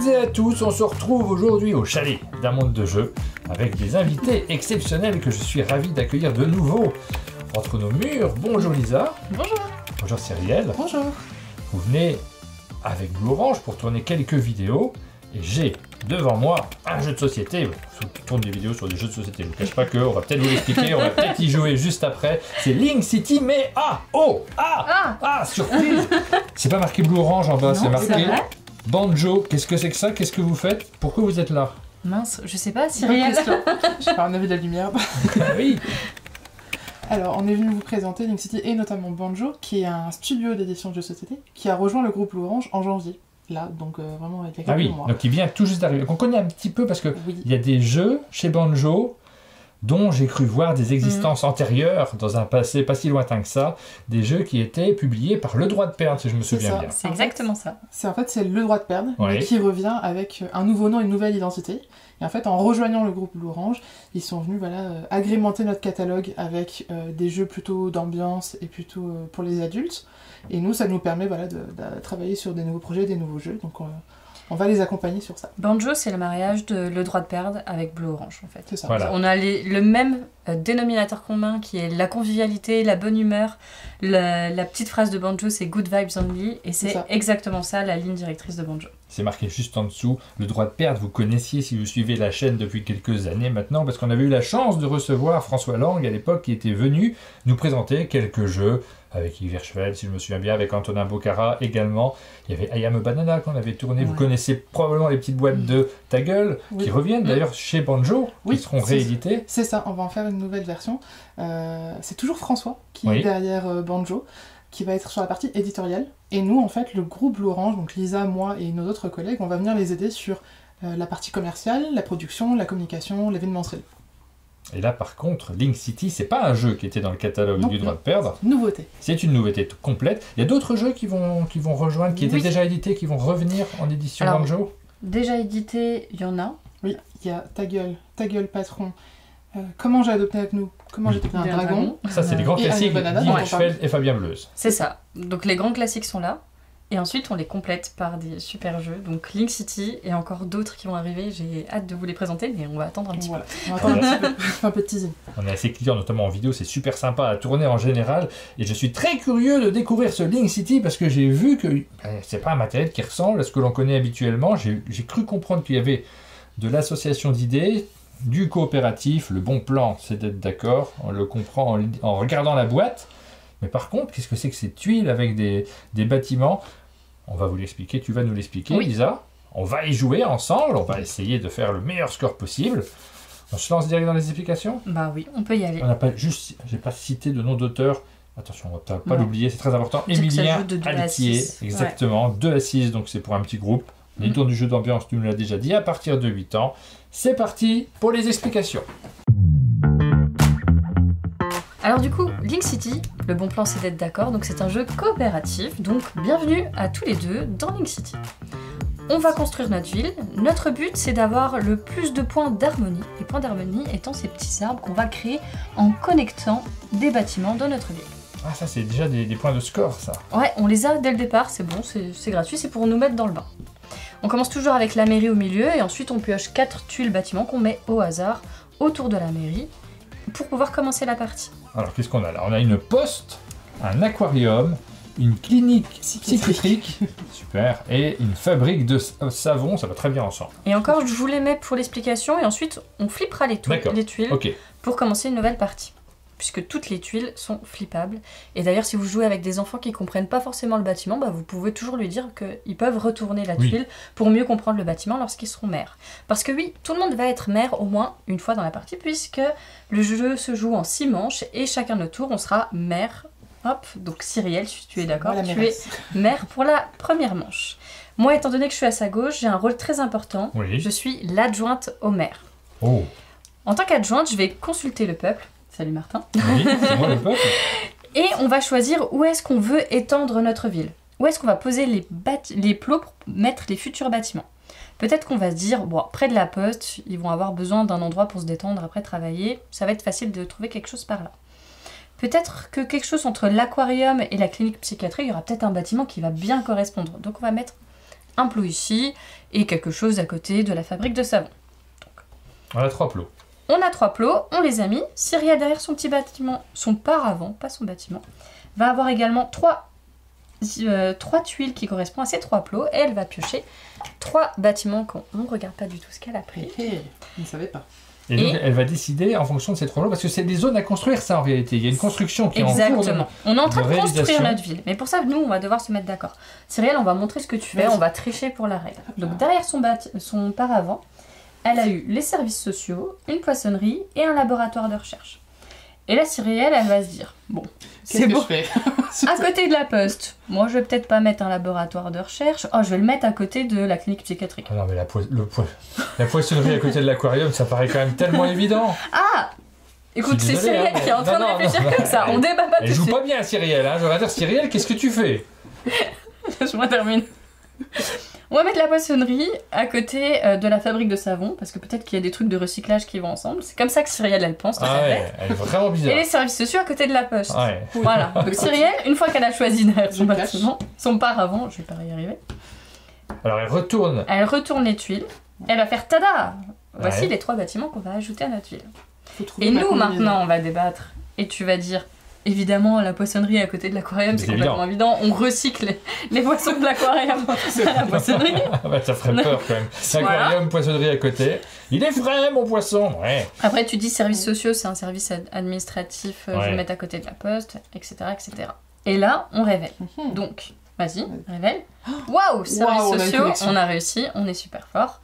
toutes et à tous, on se retrouve aujourd'hui au chalet d'un monde de jeux avec des invités exceptionnels que je suis ravi d'accueillir de nouveau entre nos murs. Bonjour Lisa. Bonjour. Bonjour Cyrielle. Bonjour. Vous venez avec Blue Orange pour tourner quelques vidéos et j'ai devant moi un jeu de société. Je tourne des vidéos sur des jeux de société, je ne vous cache pas qu'on va peut-être vous l'expliquer, on va peut-être y jouer juste après. C'est Link City, mais surprise. C'est pas marqué Blue Orange en bas, c'est marqué Banjo. Qu'est-ce que c'est que ça? Qu'est-ce que vous faites? Pourquoi vous êtes là? Mince, je sais pas, Cyrielle. Je vais faire un avis de la lumière. Oui. Alors, on est venu vous présenter Link City et notamment Banjo, qui est un studio d'édition de jeux de société, qui a rejoint le groupe Blue Orange en janvier. Là, donc vraiment il y a quelques mois. Donc il vient tout juste d'arriver. On connaît un petit peu parce que il y a des jeux chez Banjo dont j'ai cru voir des existences antérieures dans un passé pas si lointain que ça, des jeux qui étaient publiés par Le Droit de Perdre, si je me souviens bien. C'est exactement ça. C'est Le Droit de Perdre, mais qui revient avec un nouveau nom et une nouvelle identité. Et en fait, en rejoignant le groupe Blue Orange, ils sont venus agrémenter notre catalogue avec des jeux plutôt d'ambiance et plutôt pour les adultes. Et nous, ça nous permet de travailler sur des nouveaux projets, des nouveaux jeux. Donc on va les accompagner sur ça. Banjo, c'est le mariage de Le Droit de Perdre avec Blue Orange, en fait. C'est ça. Voilà. On a le même dénominateur commun qui est la convivialité, la bonne humeur. La petite phrase de Banjo, c'est Good Vibes Only. Et c'est exactement ça, la ligne directrice de Banjo. C'est marqué juste en dessous. Le Droit de Perdre, vous connaissiez si vous suivez la chaîne depuis quelques années maintenant, parce qu'on avait eu la chance de recevoir François Lang à l'époque, qui était venu nous présenter quelques jeux avec Yves Hirschfeld, si je me souviens bien, avec Antonin Bocara également. Il y avait I Am a Banana qu'on avait tourné. Vous connaissez probablement les petites boîtes de Ta Gueule, qui reviennent d'ailleurs chez Banjo, qui seront rééditées. C'est ça, on va en faire une nouvelle version. C'est toujours François qui est derrière Banjo, qui va être sur la partie éditoriale. Et nous, en fait, le groupe Blue Orange, donc Lisa, moi et nos autres collègues, on va venir les aider sur la partie commerciale, la production, la communication, l'événementiel. Et là, par contre, Link City, c'est pas un jeu qui était dans le catalogue du Droit de Perdre. Nouveauté. C'est une nouveauté complète. Il y a d'autres jeux qui vont rejoindre, qui étaient déjà édités, qui vont revenir en édition Banjo. Déjà édité, il y en a. Oui, il y a Ta Gueule Patron. Comment j'ai adopté avec nous? Comment j'ai adopté un dragon? Ça, c'est les grands classiques d'Yves Hirschfeld et Fabien Bleuze. C'est ça. Donc les grands classiques sont là. Et ensuite, on les complète par des super jeux. Donc Link City et encore d'autres qui vont arriver. J'ai hâte de vous les présenter, mais on va attendre un petit peu. On va attendre un petit peu. Un peu de teasing. On est assez clients, notamment en vidéo. C'est super sympa à tourner en général. Et je suis très curieux de découvrir ce Link City parce que j'ai vu que c'est pas un matériel qui ressemble à ce que l'on connaît habituellement. J'ai cru comprendre qu'il y avait de l'association d'idées, du coopératif. Le bon plan, c'est d'être d'accord. On le comprend en regardant la boîte. Mais par contre, qu'est-ce que c'est que ces tuiles avec des bâtiments? On va vous l'expliquer, tu vas nous l'expliquer, Lisa. On va y jouer ensemble, on va essayer de faire le meilleur score possible. On se lance direct dans les explications? Bah oui, on peut y aller. On n'a pas j'ai pas cité de nom d'auteur. Attention, on ne va pas l'oublier, c'est très important. Émilien Altier, exactement, 2 à 6, donc c'est pour un petit groupe. L'éditeur du jeu d'ambiance, tu nous l'as déjà dit, à partir de 8 ans. C'est parti pour les explications. Alors du coup, Link City, le bon plan c'est d'être d'accord, donc c'est un jeu coopératif, donc bienvenue à tous les deux dans Link City. On va construire notre ville, notre but c'est d'avoir le plus de points d'harmonie, les points d'harmonie étant ces petits arbres qu'on va créer en connectant des bâtiments dans notre ville. Ah ça c'est déjà des points de score ça. Ouais, on les a dès le départ, c'est bon, c'est gratuit, c'est pour nous mettre dans le bain. On commence toujours avec la mairie au milieu et ensuite on pioche 4 tuiles bâtiments qu'on met au hasard autour de la mairie pour pouvoir commencer la partie. Alors qu'est-ce qu'on a là? On a une poste, un aquarium, une clinique psychiatrique, super, et une fabrique de savon, ça va très bien ensemble. Et encore, je vous les mets pour l'explication et ensuite on flippera les tuiles pour commencer une nouvelle partie. Puisque toutes les tuiles sont flippables. Et d'ailleurs, si vous jouez avec des enfants qui ne comprennent pas forcément le bâtiment, vous pouvez toujours lui dire qu'ils peuvent retourner la tuile pour mieux comprendre le bâtiment lorsqu'ils seront maires. Parce que oui, tout le monde va être maire au moins une fois dans la partie, puisque le jeu se joue en 6 manches et chacun notre tour, on sera maire. Hop, donc Cyrielle, si tu es d'accord, tu es maire pour la première manche. Moi, étant donné que je suis à sa gauche, j'ai un rôle très important. Je suis l'adjointe au maire. En tant qu'adjointe, je vais consulter le peuple. Salut Martin. Oui, c'est moi le peuple. Et on va choisir où est-ce qu'on veut étendre notre ville. Où est-ce qu'on va poser les plots pour mettre les futurs bâtiments. Peut-être qu'on va se dire, bon, près de la poste, ils vont avoir besoin d'un endroit pour se détendre après travailler. Ça va être facile de trouver quelque chose par là. Peut-être que quelque chose entre l'aquarium et la clinique psychiatrique, il y aura peut-être un bâtiment qui va bien correspondre. Donc on va mettre un plot ici, et quelque chose à côté de la fabrique de savon. On a 3 plots. On a 3 plots, on les a mis. Cyrielle, derrière son petit bâtiment, son paravent, pas son bâtiment, va avoir également 3 tuiles qui correspondent à ces 3 plots, et elle va piocher 3 bâtiments qu'on ne regarde pas du tout ce qu'elle a pris. Je ne savais pas. Et donc, elle va décider en fonction de ces 3 plots, parce que c'est des zones à construire, ça, en réalité. Il y a une construction qui est en cours. Exactement. On est en train de construire notre ville. Mais pour ça, nous, on va devoir se mettre d'accord. Cyrielle, on va montrer ce que tu fais, on va tricher pour la règle. Donc, derrière son paravent, elle a eu les services sociaux, une poissonnerie et un laboratoire de recherche. Et là, Cyrielle, elle va se dire, bon, c'est bon. À côté de la poste, moi, je vais peut-être pas mettre un laboratoire de recherche. Oh, je vais le mettre à côté de la clinique psychiatrique. Ah non, mais la poissonnerie à côté de l'aquarium, ça paraît quand même tellement évident. Ah! Écoute, c'est Cyrielle qui est en train de réfléchir comme ça. On débat pas tout de suite. Elle joue pas bien, Cyrielle. Hein. Je vais dire, Cyrielle, qu'est-ce que tu fais? Je termine. On va mettre la poissonnerie à côté de la fabrique de savon, parce que peut-être qu'il y a des trucs de recyclage qui vont ensemble. C'est comme ça que Cyrielle, elle pense. Ah ouais, elle est vraiment bizarre. Et les services sociaux à côté de la poste. Ouais. Voilà. Donc Cyrielle, une fois qu'elle a choisi derrière son bâtiment, son paravent, je vais pas y arriver. Alors elle retourne. Elle retourne les tuiles. Elle va faire tada! Voici les 3 bâtiments qu'on va ajouter à notre ville. Et nous, maintenant, on va débattre. Et tu vas dire... Évidemment, la poissonnerie à côté de l'aquarium, c'est complètement évident. On recycle les poissons de l'aquarium à la poissonnerie. Bah, ça ferait peur quand même. Aquarium, poissonnerie à côté. Il est frais, mon poisson. Ouais. Après, tu dis services sociaux, c'est un service administratif, je vais le mettre à côté de la poste, etc., etc. Et là, on révèle. Donc, vas-y, révèle. Waouh, services sociaux, on a réussi, on est super fort.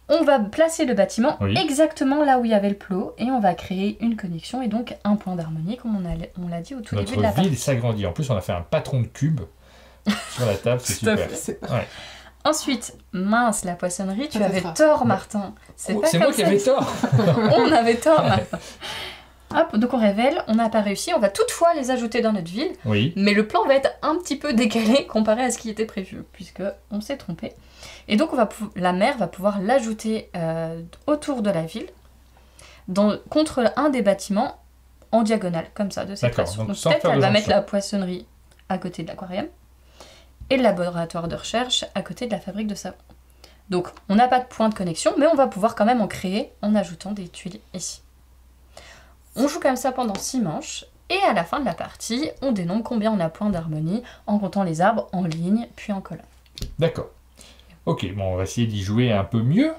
On va placer le bâtiment exactement là où il y avait le plot et on va créer une connexion et donc un point d'harmonie comme on l'a dit au tout début de la partie. Notre ville s'agrandit. En plus, on a fait un patron de cube sur la table, c'est super. Ouais. Ensuite, mince, la poissonnerie, tu avais tort, Martin. C'est moi qui avais tort. On avait tort, Martin. Hop, donc on révèle, on n'a pas réussi, on va toutefois les ajouter dans notre ville, mais le plan va être un petit peu décalé comparé à ce qui était prévu, puisque on s'est trompé. Et donc la mère va pouvoir l'ajouter autour de la ville, contre un des bâtiments en diagonale, comme ça, de cette façon. Donc peut-être elle va mettre la poissonnerie à côté de l'aquarium, et le laboratoire de recherche à côté de la fabrique de savon. Donc on n'a pas de point de connexion, mais on va pouvoir quand même en créer en ajoutant des tuiles ici. On joue comme ça pendant 6 manches, et à la fin de la partie, on dénombre combien on a points d'harmonie en comptant les arbres en ligne, puis en colonne. D'accord. Ok, bon, on va essayer d'y jouer un peu mieux,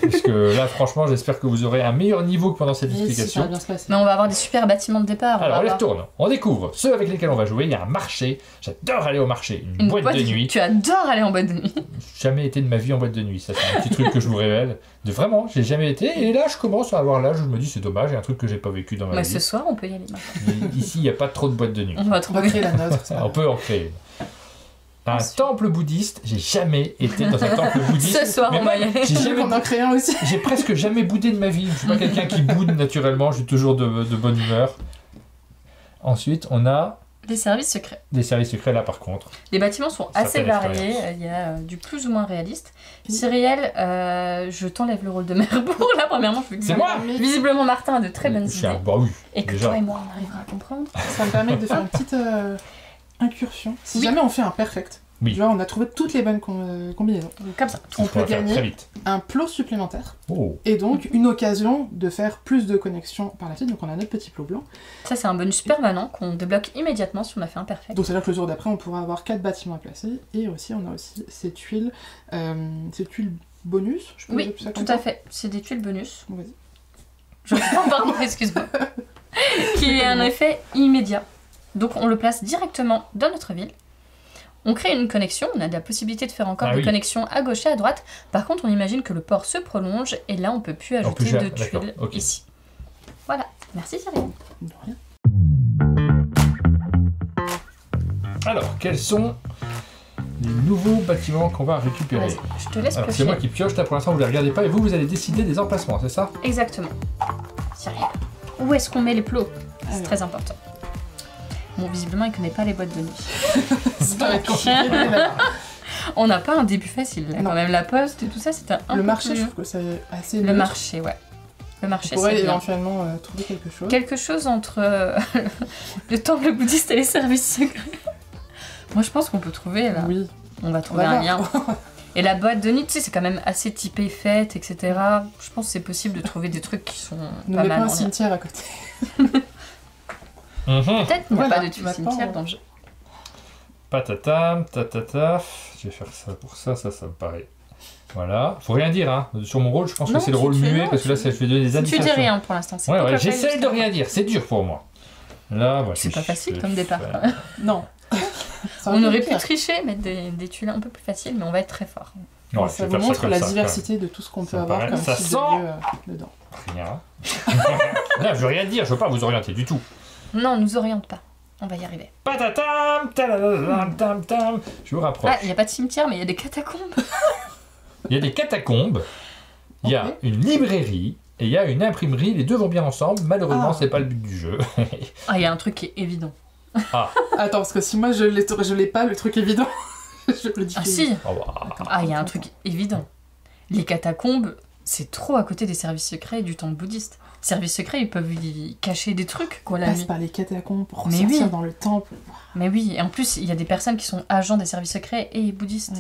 parce que là, franchement, j'espère que vous aurez un meilleur niveau que pendant cette explication. Mais on va avoir des super bâtiments de départ. Alors, on les retourne, on découvre ceux avec lesquels on va jouer. Il y a un marché, j'adore aller au marché, une boîte de nuit. Tu adores aller en boîte de nuit. Jamais été de ma vie en boîte de nuit, ça c'est un petit truc que je vous révèle. Vraiment, j'ai jamais été, et là je commence à avoir l'âge où je me dis c'est dommage, il y a un truc que j'ai pas vécu dans ma vie. Ce soir, on peut y aller maintenant. Ici, il n'y a pas trop de boîtes de nuit. On va créer la nôtre. On peut en créer une. Un temple bouddhiste, j'ai jamais été dans un temple bouddhiste. Ce soir, on va y aller. On en crée un aussi. J'ai presque jamais boudé de ma vie. Je suis pas quelqu'un qui boude naturellement, je suis toujours de bonne humeur. Ensuite, on a... Des services secrets. Des services secrets, là, par contre. Les bâtiments sont assez variés. Il y a du plus ou moins réaliste. Cyrielle, je t'enlève le rôle de mère pour là, premièrement. C'est moi. Visiblement, Martin a de très bonnes idées. Bah oui, et que toi et moi, on arrivera à comprendre. Ça me permet de faire une petite incursion. Si jamais on fait un perfect, tu vois, on a trouvé toutes les bonnes combinaisons. Comme ça. On peut gagner un plot supplémentaire. Et donc, une occasion de faire plus de connexions par la suite. Donc, on a notre petit plot blanc. Ça, c'est un bonus permanent qu'on débloque immédiatement si on a fait un perfect. Donc, c'est-à-dire que le jour d'après, on pourra avoir 4 bâtiments à placer. Et aussi, on a aussi ces tuiles bonus. Je peux oui, ça tout à fait. C'est des tuiles bonus. Bon, vas-y. Pardon, excuse-moi. Qui est un effet immédiat. Donc, on le place directement dans notre ville. On crée une connexion, on a la possibilité de faire encore des connexions à gauche et à droite. Par contre, on imagine que le port se prolonge et là, on ne peut plus ajouter de tuiles ici. Voilà. Merci, Cyrielle. De rien. Alors, quels sont les nouveaux bâtiments qu'on va récupérer? Je te laisse piocher. C'est moi qui pioche, là pour l'instant, vous ne les regardez pas et vous allez décider des emplacements, c'est ça? Exactement. Cyrielle, où est-ce qu'on met les plots? C'est très important. Bon, visiblement, il ne connaît pas les boîtes de nuit. On n'a pas un début facile, là, quand même. La poste et tout ça, c'était un peu Le marché, je trouve que c'est assez... Le marché, ouais. Le marché, c'est on pourrait éventuellement trouver quelque chose. Quelque chose entre le temple bouddhiste et les services secrets. Moi, je pense qu'on peut trouver, là. Oui. On va trouver un lien. Et la boîte de nuit, tu sais, c'est quand même assez typé fête, etc. Je pense que c'est possible de trouver des trucs qui sont pas mal. Pas un cimetière à côté. Peut-être qu'il n'y a pas de cimetière dans le jeu. Patata, tatata. Je vais faire ça pour ça me paraît. Voilà. Faut rien dire, hein. Sur mon rôle, je pense que c'est le rôle muet, parce que là, je vais donner des indications. Tu dis rien pour l'instant. Ouais, j'essaie de rien dire. C'est dur pour moi. Là, voilà. C'est pas facile comme départ. Non. On aurait pu tricher, mettre des tuiles un peu plus faciles, mais on va être très fort. Ouais, ça vous montre la diversité de tout ce qu'on peut avoir comme ça type sent de lieu dedans. Rien. Là, je veux rien dire, je veux pas vous orienter du tout. Non, nous oriente pas. On va y arriver. Patatam, tam tam. Je vous rapproche. Ah, il n'y a pas de cimetière, mais il y a des catacombes. Il y a des catacombes, il y a une librairie et il y a une imprimerie. Les deux vont bien ensemble. Malheureusement, c'est pas le but du jeu. Il y a un truc qui est évident. Attends, parce que si moi je l'ai pas, le truc évident, je le dis. Ah si. Il y a un truc évident. Les catacombes, c'est trop à côté des services secrets et du temple bouddhiste. Services secrets, ils peuvent y cacher des trucs, quoi, la nuit. Passe par les catacombes pour ressortir dans le temple. Mais oui, et en plus, il y a des personnes qui sont agents des services secrets et bouddhistes.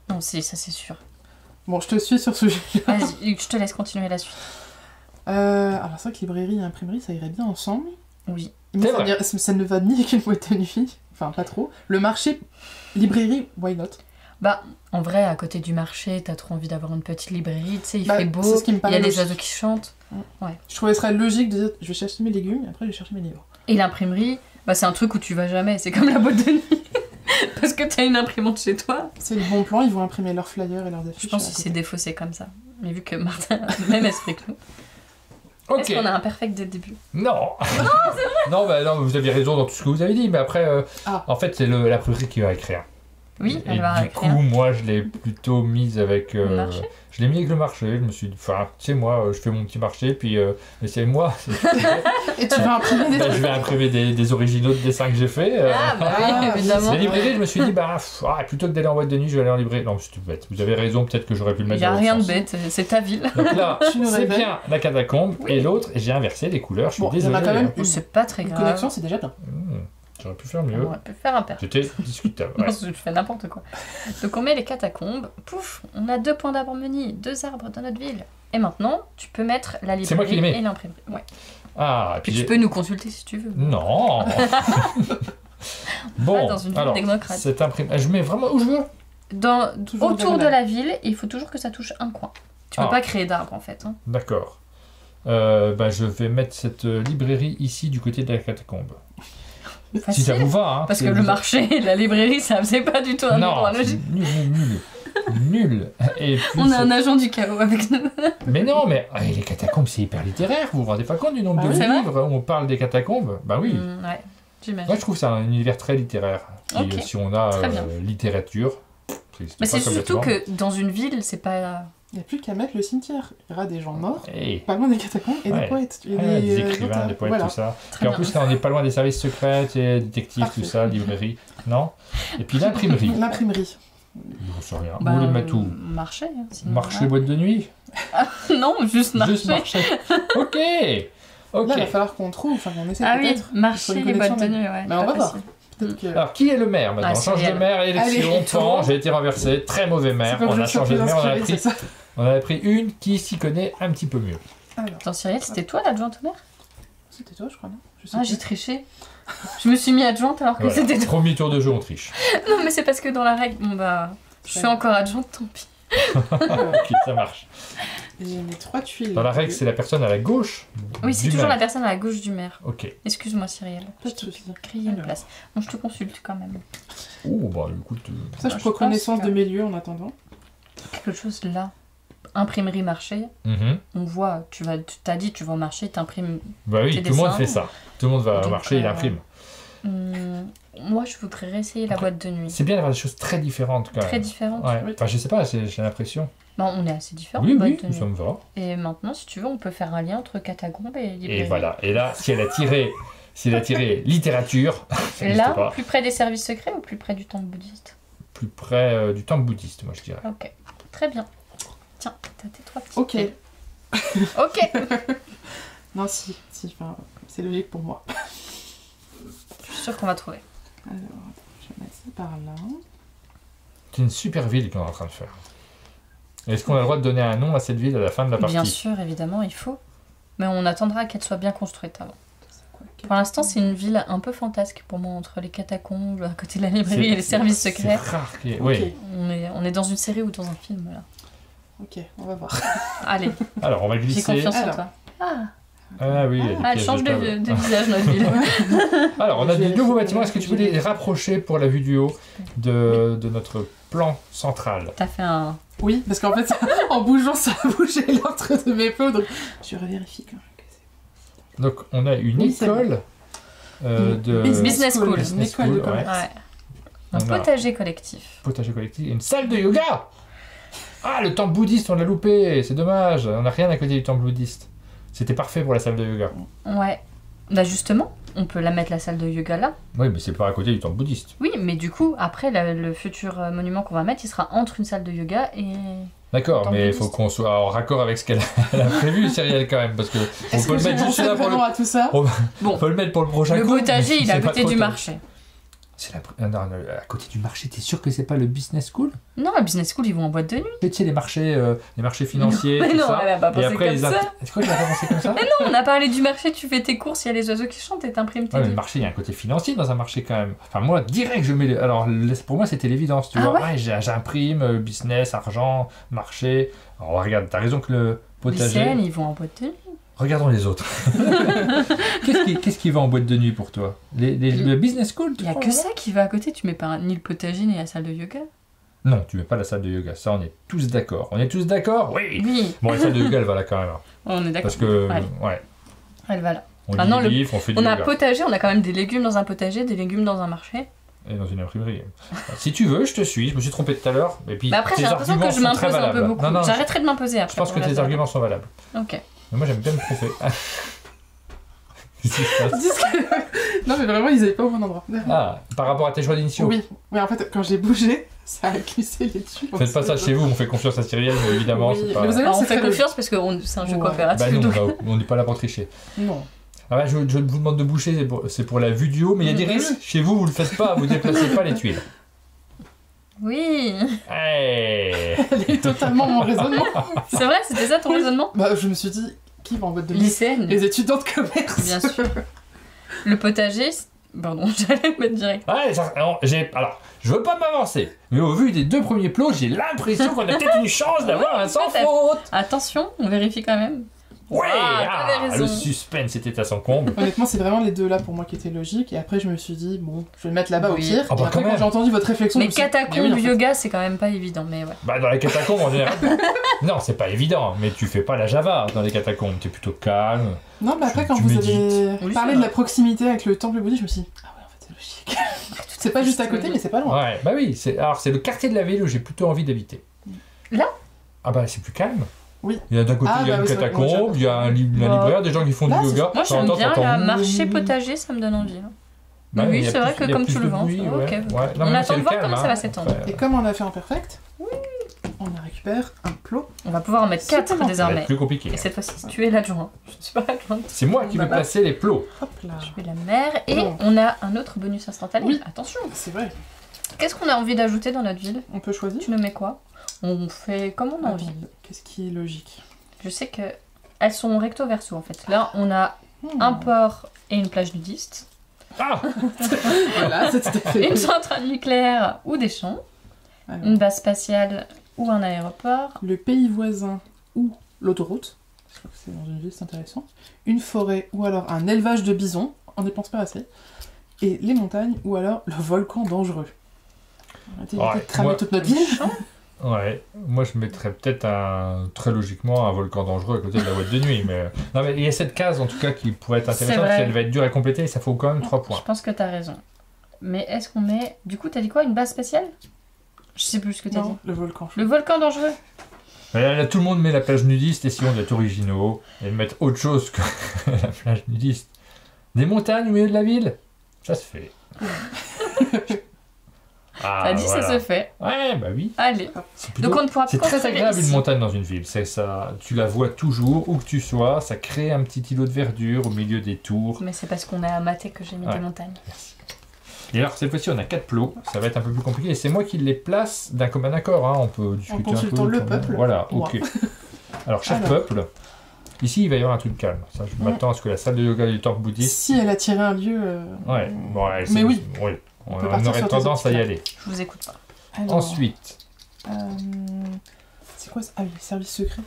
Non, ça c'est sûr. Bon, je te suis sur ce sujet. Vas-y, je te laisse continuer la suite. Alors c'est vrai que librairie et imprimerie, ça irait bien ensemble. Oui. Mais ça ne va ni avec une boîte de nuit. Enfin, pas trop. Le marché, librairie, why not? Bah, en vrai, à côté du marché, t'as trop envie d'avoir une petite librairie, tu sais, il fait beau, il y a les oiseaux qui chantent. Ouais. Je trouvais ce serait logique de dire, je vais chercher mes légumes, et après je vais chercher mes livres. Et l'imprimerie, bah c'est un truc où tu vas jamais, c'est comme la boîte de nuit. Parce que t'as une imprimante chez toi. C'est le bon plan, ils vont imprimer leurs flyers et leurs affiches. Je pense que c'est défaussé comme ça. Mais vu que Martin a le même esprit que nous. Okay. Est-ce qu'on a un perfect dès le début? Non. Non, c'est vrai. Non, vous aviez raison dans tout ce que vous avez dit, mais après, en fait, c'est l'imprimerie qui va écrire. Oui, elle va écrire. Du coup, moi, je l'ai plutôt mise avec... le marché. Je l'ai mis avec le marché, je me suis dit, enfin, tu sais, moi, je fais mon petit marché, puis mais c'est moi. Et tu vas imprimer des je vais imprimer des originaux de dessins que j'ai fait. Oui, évidemment. La librairie, je me suis dit, plutôt que d'aller en boîte de nuit, je vais aller en librairie. Non, c'est tout bête. Vous avez raison, peut-être que j'aurais pu le mettre. Il n'y a rien de bête, c'est ta ville. Donc là, c'est bien la catacombe, et l'autre, j'ai inversé les couleurs, je suis désolé. Quand même c'est pas très grave. Une connexion, c'est déjà bien. J'aurais pu faire mieux. On aurait pu faire un père. C'était discutable. Ouais. Je fais n'importe quoi. Donc on met les catacombes. Pouf, on a 2 points d'harmonie, 2 arbres dans notre ville. Et maintenant, tu peux mettre la librairie et l'imprimerie. Ouais. Ah, et puis tu peux nous consulter si tu veux. Non. Bon, dans une ville démocrate. Cette imprimerie, je mets vraiment où je veux. Autour de la ville, il faut toujours que ça touche un coin. Tu peux pas créer d'arbres en fait. Hein. D'accord. Je vais mettre cette librairie ici du côté de la catacombe. Facile. Si ça vous va, hein, parce que le marché et la librairie, ça faisait pas du tout un endroit logique. Nul. Et puis, on a un agent du chaos avec nous. Mais non, mais les catacombes, c'est hyper littéraire. Vous vous rendez pas compte du nombre de livres où on parle des catacombes? Bah oui. Ouais, j'imagine. Moi, je trouve que c'est un univers très littéraire. Et si on a littérature, mais c'est surtout que dans une ville, c'est pas... Il n'y a plus qu'à mettre le cimetière. Il y aura des gens morts, pas loin des catacombes, et des poètes. Des écrivains, des poètes, tout ça. Puis en plus, là, on n'est pas loin des services secrets, et détectives, tout ça, librairie. Non. Et puis l'imprimerie. L'imprimerie. Je sais rien. Vous voulez mettre où? Marché. Marché, boîte de nuit? Non, juste marché. Juste marché. Ok. Là, il va falloir qu'on trouve, enfin qu'on essaie peut-être. Oui, marché et boîte de nuit, ouais. Mais on va voir. Alors, qui est le maire maintenant? On change de maire à l'élection. J'ai été renversé. Très mauvais maire. On a changé de maire. On avait pris une qui s'y connaît un petit peu mieux. Attends, Cyril, c'était toi l'adjointe au maire? C'était toi, je crois, non? J'ai triché. Je me suis mis adjointe alors que c'était toi. Premier tour de jeu, on triche. Non, mais c'est parce que dans la règle, je suis encore adjointe, tant pis. Ok, ça marche. Et j'ai mis 3 tuiles. Dans la règle, c'est la personne à la gauche. Oui, c'est toujours la personne à la gauche du maire. Ok. Excuse-moi, Cyril. Pas de soucis. Créer une place. Bon, je te consulte quand même. Oh, bah écoute. Ça, je prends connaissance de mes lieux en attendant. Quelque chose là. Imprimerie marché. On voit, t'as dit, tu vas au marché, t'imprimes. Bah oui, tout le monde fait ça. Tout le monde va au marché, il imprime. Moi, je voudrais réessayer la boîte de nuit. C'est bien d'avoir des choses très différentes quand même. Très différentes. Ouais. Enfin, je sais pas, j'ai l'impression. Bon, on est assez différents. Oui, ça me va. Et maintenant, si tu veux, on peut faire un lien entre catacombe et librairie. Et voilà. Et là, si elle a tiré littérature. Et là, plus près des services secrets ou plus près du temple bouddhiste? Plus près du temple bouddhiste, moi je dirais. Ok, très bien. Tiens, t'as tes 3 petits. Ok. Ok. Non, si, c'est logique pour moi. Je suis sûre qu'on va trouver. Alors, je vais mettre ça par là. C'est une super ville qu'on est en train de faire. Est-ce qu'on a le droit de donner un nom à cette ville à la fin de la partie? Bien sûr, évidemment, il faut. Mais on attendra qu'elle soit bien construite avant. Pour l'instant, c'est une ville un peu fantasque pour moi, entre les catacombes, à côté de la librairie et les services secrets. C'est rare qu'il y ait... Oui. On est dans une série ou dans un film, là. Ok, on va voir. Allez. Alors, on va glisser. J'ai confiance en toi. Ah oui, elle change de visage, notre ville. Alors, on a des nouveaux bâtiments. Est-ce que tu peux les rapprocher pour la vue du haut de notre plan central? T'as fait un... Oui, parce qu'en fait, en bougeant, ça a bougé l'entre de mes plots, donc je revérifie quand même. Donc, on a une école de... Business School. Business School, ouais. Un potager collectif. Potager collectif. Une salle de yoga. Ah, le temple bouddhiste, on l'a loupé. C'est dommage. On n'a rien à côté du temple bouddhiste. C'était parfait pour la salle de yoga. Ouais. Bah justement, on peut la mettre la salle de yoga là. Oui, mais c'est pas à côté du temple bouddhiste. Oui, mais du coup, après, le futur monument qu'on va mettre, il sera entre une salle de yoga et... D'accord, mais il faut qu'on soit en raccord avec ce qu'elle a prévu, Cyrielle, quand même, parce que on peut le mettre juste là pour le... tout ça on peut le mettre pour le prochain coup. Le potager, il est à côté du marché. C'est non, à côté du marché, t'es sûr que c'est pas le business school? Non, le business school, ils vont en boîte de nuit. Tu sais, les marchés financiers, mais tout non, ça. elle a pas pensé comme ça. Est-ce que tu n'as pas pensé comme ça? Mais non, on a parlé du marché, tu fais tes courses, il y a les oiseaux qui chantent et t'imprimes tes... Ouais, mais le marché, il y a un côté financier dans un marché quand même. Enfin, moi, direct, je mets... Alors, pour moi, c'était l'évidence, tu vois. Ouais, j'imprime, business, argent, marché. Alors, regarde, t'as raison que le potager... Les CN, ils vont en boîte de nuit. Regardons les autres. Qu'est-ce qui va en boîte de nuit pour toi? Le business school? Il n'y a que ça qui va à côté, tu mets pas ni le potager ni la salle de yoga. Non, tu mets pas la salle de yoga, ça on est tous d'accord. On est tous d'accord? Oui. Bon, la salle de yoga, elle va là quand même. On est d'accord. Parce que, ouais. Elle va là. On lit des livres, on fait du yoga. On a potager, on a quand même des légumes dans un potager, des légumes dans un marché. Et dans une imprimerie. Si tu veux, je te suis. Je me suis trompé tout à l'heure. Et puis, après, j'ai l'impression que je m'impose un peu beaucoup. J'arrêterai de m'imposer après. Je pense que tes arguments sont valables. Ok. Mais moi, j'aime bien me tromper. Non, mais vraiment, ils n'avaient pas au bon endroit. Ah, par rapport à tes choix d'initiaux? Oui, mais en fait, quand j'ai bougé, ça a glissé les dessus. Faites pas ça chez vous, on fait confiance à Cyrielle, mais évidemment, c'est pas... Mais vous avez on fait confiance parce que c'est un jeu coopératif. Bah non, on n'est pas là pour tricher. Non. Ah bah, je vous demande de boucher, c'est pour la vue du haut, mais il y a des risques. Chez vous, vous le faites pas, vous déplacez pas les tuiles. Oui. Hey. Elle est totalement mon raisonnement. C'est vrai, c'était ça ton raisonnement? Bah, je me suis dit, qui va en boîte de nuit? Lycéenne. Les étudiants de commerce. Bien sûr. Le potager, pardon, j'allais mettre direct. Ouais, alors, je veux pas m'avancer, mais au vu des deux premiers plots, j'ai l'impression qu'on a peut-être une chance d'avoir un sans faute. Attention, on vérifie quand même. Ouais, le suspense était à son comble. Honnêtement, c'est vraiment les deux là pour moi qui étaient logiques. Et après, je me suis dit, bon, je vais le mettre là-bas au pire. Ah bah, et après, quand j'ai entendu votre réflexion, mais catacombes yoga, c'est quand même pas évident, mais ouais. Bah, dans les catacombes, en général. Non, c'est pas évident, mais tu fais pas la Java dans les catacombes, t'es plutôt calme. Non, mais après, quand vous avez parlé de la proximité avec le temple bouddhiste, je me suis dit, ah ouais, en fait, c'est logique. C'est pas juste à côté, mais c'est pas loin. Ouais, bah oui, c'est le quartier de la ville où j'ai plutôt envie d'habiter. Là? Ah bah, c'est plus calme. Oui. Il y a d'un côté, il y a une catacombe, il y a un libraire, des gens qui font du yoga. Moi, j'aime bien le marché potager, ça me donne envie. Bah, oui, c'est vrai que comme tu le vends. On attend de voir comment ça va s'étendre. Et comme on a fait en perfect, on récupère un plot. On va pouvoir en mettre 4 désormais. C'est plus compliqué. Et cette fois-ci, tu es l'adjoint. Je ne suis pas l'adjointe. C'est moi qui vais placer les plots. Hop là. Je suis la mère. Et on a un autre bonus instantané. Oui. Attention. C'est vrai. Qu'est-ce qu'on a envie d'ajouter dans notre ville? On peut choisir. Tu nous mets quoi? On fait comme on a envie. Qu'est-ce qui est logique? Je sais que elles sont recto verso en fait. Là, on a un port et une plage nudiste. Ah. Voilà, c'est tout à fait. Une centrale nucléaire ou des champs. Alors. Une base spatiale ou un aéroport. Le pays voisin ou l'autoroute. Je crois que c'est dans une ville, c'est intéressant. Une forêt ou alors un élevage de bisons. On ne pense pas assez. Et les montagnes ou alors le volcan dangereux. On va éviter de cramer toute notre ville. Ouais, moi je mettrais peut-être très logiquement un volcan dangereux à côté de la boîte de nuit, mais... Non mais il y a cette case en tout cas qui pourrait être intéressante, parce qu'elle va être dure à compléter et ça faut quand même 3 points. Je pense que t'as raison. Mais est-ce qu'on met... Du coup t'as dit quoi? Une base spatiale? Je sais plus ce que t'as dit. Le volcan. Le volcan dangereux. Là, tout le monde met la plage nudiste, essayons d'être originaux et de mettre autre chose que la plage nudiste. Des montagnes au milieu de la ville? Ça se fait. T'as dit voilà. Ça se fait. Ouais, bah oui. Allez. Donc on ne pourra plus. C'est très agréable une montagne dans une ville. C'est ça. Tu la vois toujours où que tu sois. Ça crée un petit îlot de verdure au milieu des tours. Mais c'est parce qu'on a maté que j'ai mis des montagnes. Merci. Et alors, cette fois-ci, on a 4 plots. Ça va être un peu plus compliqué. Et c'est moi qui les place d'un commun accord. Hein. On peut discuter en consultant le peuple. Voilà, ok. Alors, cher peuple, ici, il va y avoir un truc calme. Ça, je m'attends à ce que la salle de yoga du temple bouddhiste... Si elle a tiré un lieu... Ouais, bon, ouais, mais oui. On aurait tendance à y aller. Je vous écoute pas. Alors, ensuite... c'est quoi ça? Ah oui, service secret.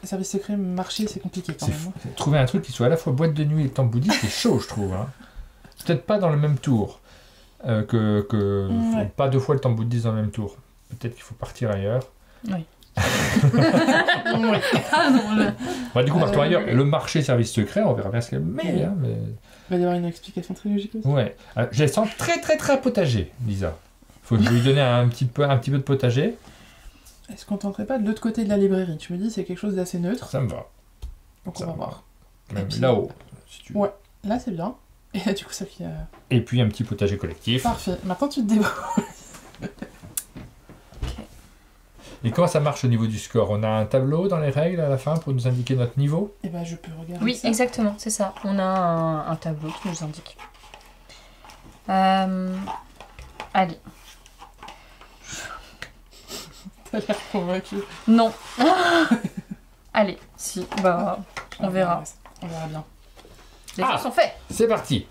Service secret, marché, c'est compliqué quand même. Trouver un truc qui soit à la fois boîte de nuit et temple bouddhiste, c'est chaud, je trouve. Hein. Peut-être pas dans le même tour. Pas 2 fois le temple bouddhiste dans le même tour. Peut-être qu'il faut partir ailleurs. Oui. Du coup, partons ailleurs. Le marché service secret, on verra bien ce qu'elle met. Hein, mais... Il va y avoir une explication très logique aussi. Ouais. Je la sens très très très potager, Lisa. Faut lui donner un petit peu de potager. Est-ce qu'on tenterait pas de l'autre côté de la librairie? Tu me dis c'est quelque chose d'assez neutre. Ça me va. Donc on va voir. Même là-haut, si tu veux. Ouais, là c'est bien. Et là, du coup ça fait... Et puis un petit potager collectif. Parfait. Maintenant tu te débrouilles. Et comment ça marche au niveau du score? On a un tableau dans les règles à la fin pour nous indiquer notre niveau? Eh ben je peux regarder Oui, ça. exactement, c'est ça. On a un tableau qui nous indique. Allez. T'as l'air convaincu. Non. Allez, si, bah, on verra. On verra bien. Les choses sont faits. C'est parti.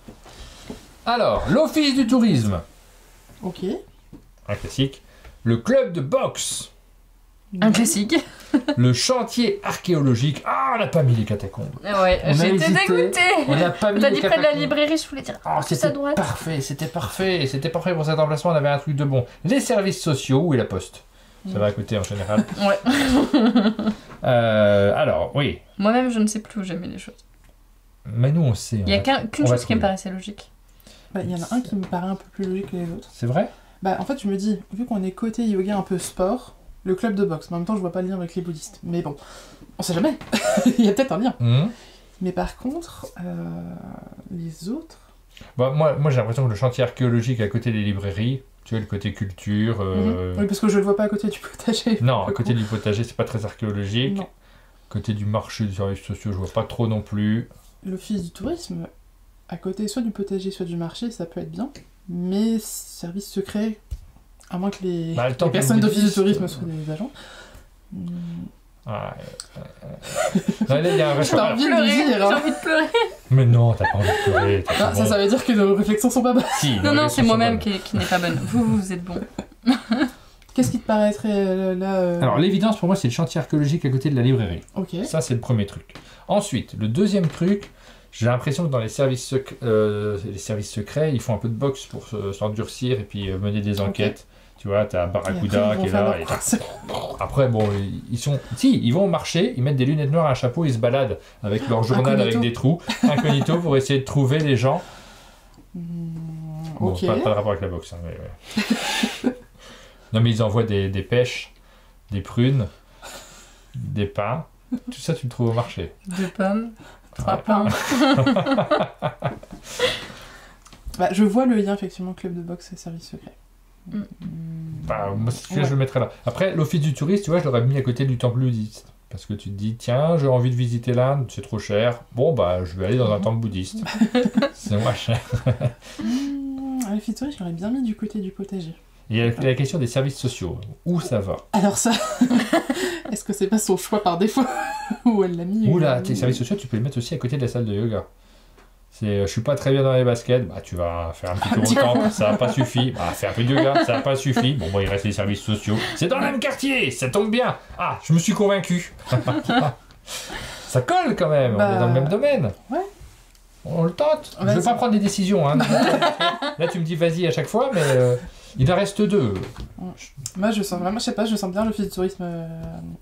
Alors, l'Office du tourisme. Ok. Un classique. Le club de boxe. Un classique. Le chantier archéologique. Ah, on n'a pas mis les catacombes. Ouais, j'étais dégoûtée. On n'a pas mis T'as les dit catacombes. près de la librairie, je voulais dire. Oh, c'était parfait, c'était parfait. C'était parfait pour cet emplacement, on avait un truc de bon. Les services sociaux, où est la poste? Ça va à côté en général. Ouais. Alors, oui. Moi-même, je ne sais plus où j'ai mis les choses. Mais nous, on sait. Il n'y a qu'une chose qui me paraissait logique. Bah, il y en a un qui me paraît un peu plus logique que les autres. C'est vrai? Bah, en fait, je me dis, vu qu'on est côté yoga un peu sport, le club de boxe, en même temps, je vois pas le lien avec les bouddhistes. Mais bon, on sait jamais. Il y a peut-être un lien. Mais par contre, les autres... Bah, moi j'ai l'impression que le chantier archéologique à côté des librairies, tu vois, le côté culture... Oui, parce que je le vois pas à côté du potager. Non, à côté du potager, c'est pas très archéologique. Non. Côté du marché des services sociaux, je vois pas trop non plus. L'office du tourisme, à côté soit du potager, soit du marché, ça peut être bien. Mais service secret, à moins que les personnes d'office du tourisme soient des agents. Ah, là, il y a un vrai choix. J'ai envie de pleurer. Mais non, t'as pas envie de pleurer. Ah, ça veut dire que nos réflexions sont pas bonnes. Si, non, c'est moi-même qui n'est pas bonne. Vous êtes bon. Qu'est-ce qui te paraîtrait là Alors, l'évidence pour moi, c'est le chantier archéologique à côté de la librairie. Ok. Ça, c'est le premier truc. Ensuite, le deuxième truc, j'ai l'impression que dans les services secrets, ils font un peu de boxe pour s'endurcir et puis mener des enquêtes. Tu vois, t'as Barracuda qui est là. Et après, bon, ils vont au marché, ils mettent des lunettes noires, un chapeau, ils se baladent avec leur journal avec des trous, incognito, pour essayer de trouver les gens. Bon, pas de rapport avec la boxe. Hein, mais, ouais. Non, mais ils envoient des pêches, des prunes, des pains. Tout ça, tu le trouves au marché. 2 pommes, 3 pains. Bah, je vois le lien, effectivement, club de boxe et service secret. Bah, moi, je le mettrais là. Après, l'office du tourisme, tu vois, je l'aurais mis à côté du temple bouddhiste. Parce que tu te dis, tiens, j'ai envie de visiter l'Inde, c'est trop cher. Bon, bah, je vais aller dans un temple bouddhiste. C'est moins cher. L'office du tourisme, je l'aurais bien mis du côté du potager. Et il y a la question des services sociaux. Où ça va? Alors ça, est-ce que c'est pas son choix par défaut? Ou elle l'a mis? Oula, tes services sociaux, tu peux les mettre aussi à côté de la salle de yoga. Je suis pas très bien dans les baskets, bah tu vas faire un petit tour au temple, ça n'a pas suffi. Bah fais un peu de yoga, ça n'a pas suffi. Bon, il reste les services sociaux. C'est dans le même quartier, ça tombe bien. Ah, je me suis convaincu. Ça colle quand même, on est dans le même domaine. Ouais. On le tente. Je vais pas prendre des décisions. Hein. Là, tu me dis vas-y à chaque fois, mais il en reste 2. Moi, je sens vraiment, je sais pas, je sens bien l'office du tourisme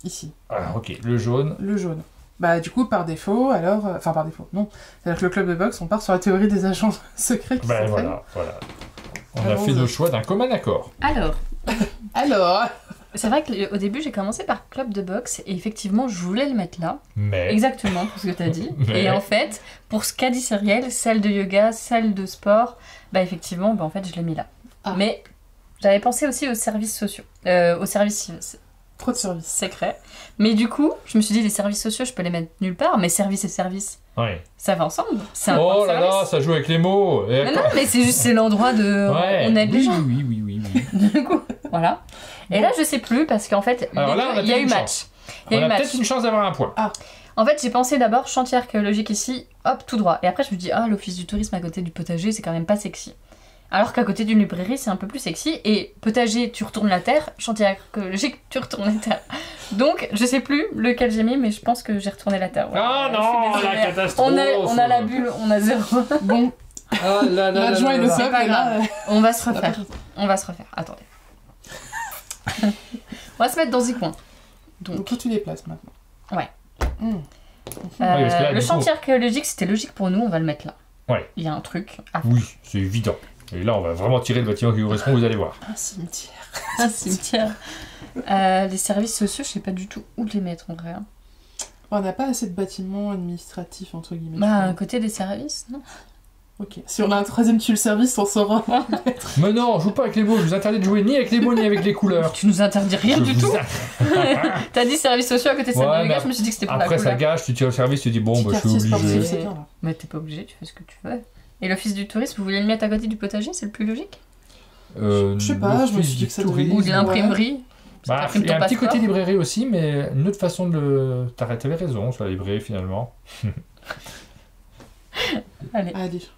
ici. Ah, ok, le jaune. Le jaune. Bah, du coup, par défaut, alors... Enfin, par défaut, non. C'est-à-dire que le club de boxe, on part sur la théorie des agents secrets qui s'entraînent. Voilà. On a fait nos choix d'un commun accord. Alors Alors C'est vrai qu'au début, j'ai commencé par club de boxe et effectivement, je voulais le mettre là. Mais... Exactement, ce que tu as dit. Et en fait, pour ce qu'a dit Cyrielle, salle de yoga, salle de sport, bah effectivement, bah en fait, je l'ai mis là. Ah. Mais j'avais pensé aussi aux services sociaux, aux services Trop de services. Secret. Mais du coup, je me suis dit, les services sociaux, je peux les mettre nulle part, mais service et service, ça va ensemble. Oh là là, ça joue avec les mots. Mais non, mais c'est juste, c'est l'endroit de... on aide les gens. Oui. Du coup, voilà. Et là, je sais plus, parce qu'en fait, il y a eu match. On a peut-être une chance d'avoir un point. En fait, j'ai pensé d'abord chantier archéologique ici, hop, tout droit. Et après, je me dis, l'office du tourisme à côté du potager, c'est quand même pas sexy. Alors qu'à côté d'une librairie, c'est un peu plus sexy. Et potager, tu retournes la terre. Chantier archéologique, tu retournes la terre. Donc, je sais plus lequel j'ai mis, mais je pense que j'ai retourné la terre. Non, la catastrophe. On a la bulle, on a 0. Bon. L'adjoint et le peuple, là. On va se refaire. Attendez. On va se mettre dans des coins. Donc toi, tu les places maintenant. Ouais. Là, le chantier archéologique, c'était logique pour nous, on va le mettre là. Ouais. Il y a un truc. Oui, c'est évident. Et là, on va vraiment tirer le bâtiment qui correspond, vous allez voir. Un cimetière. Un cimetière. Les services sociaux, je sais pas du tout où les mettre en vrai. On n'a pas assez de bâtiments administratifs, entre guillemets. À côté des services, non. Ok. Si on a un troisième tue le service, on saura. Mais non, joue pas avec les mots, je vous interdis de jouer ni avec les mots ni avec les couleurs. Tu nous interdis rien du tout. T'as dit services sociaux à côté de ça, je me suis dit que c'était pour la couleur. Après ça gâche, tu tires le service, tu dis bon, je suis obligé. Mais t'es pas obligé, tu fais ce que tu veux. Et l'office du tourisme, vous voulez le mettre à côté du potager, c'est le plus logique? Je sais pas, je me suis dit que ça devait... Ou de l'imprimerie. Il y a un petit côté librairie aussi, mais une autre façon de le... T'avais raison sur la librairie finalement. Allez,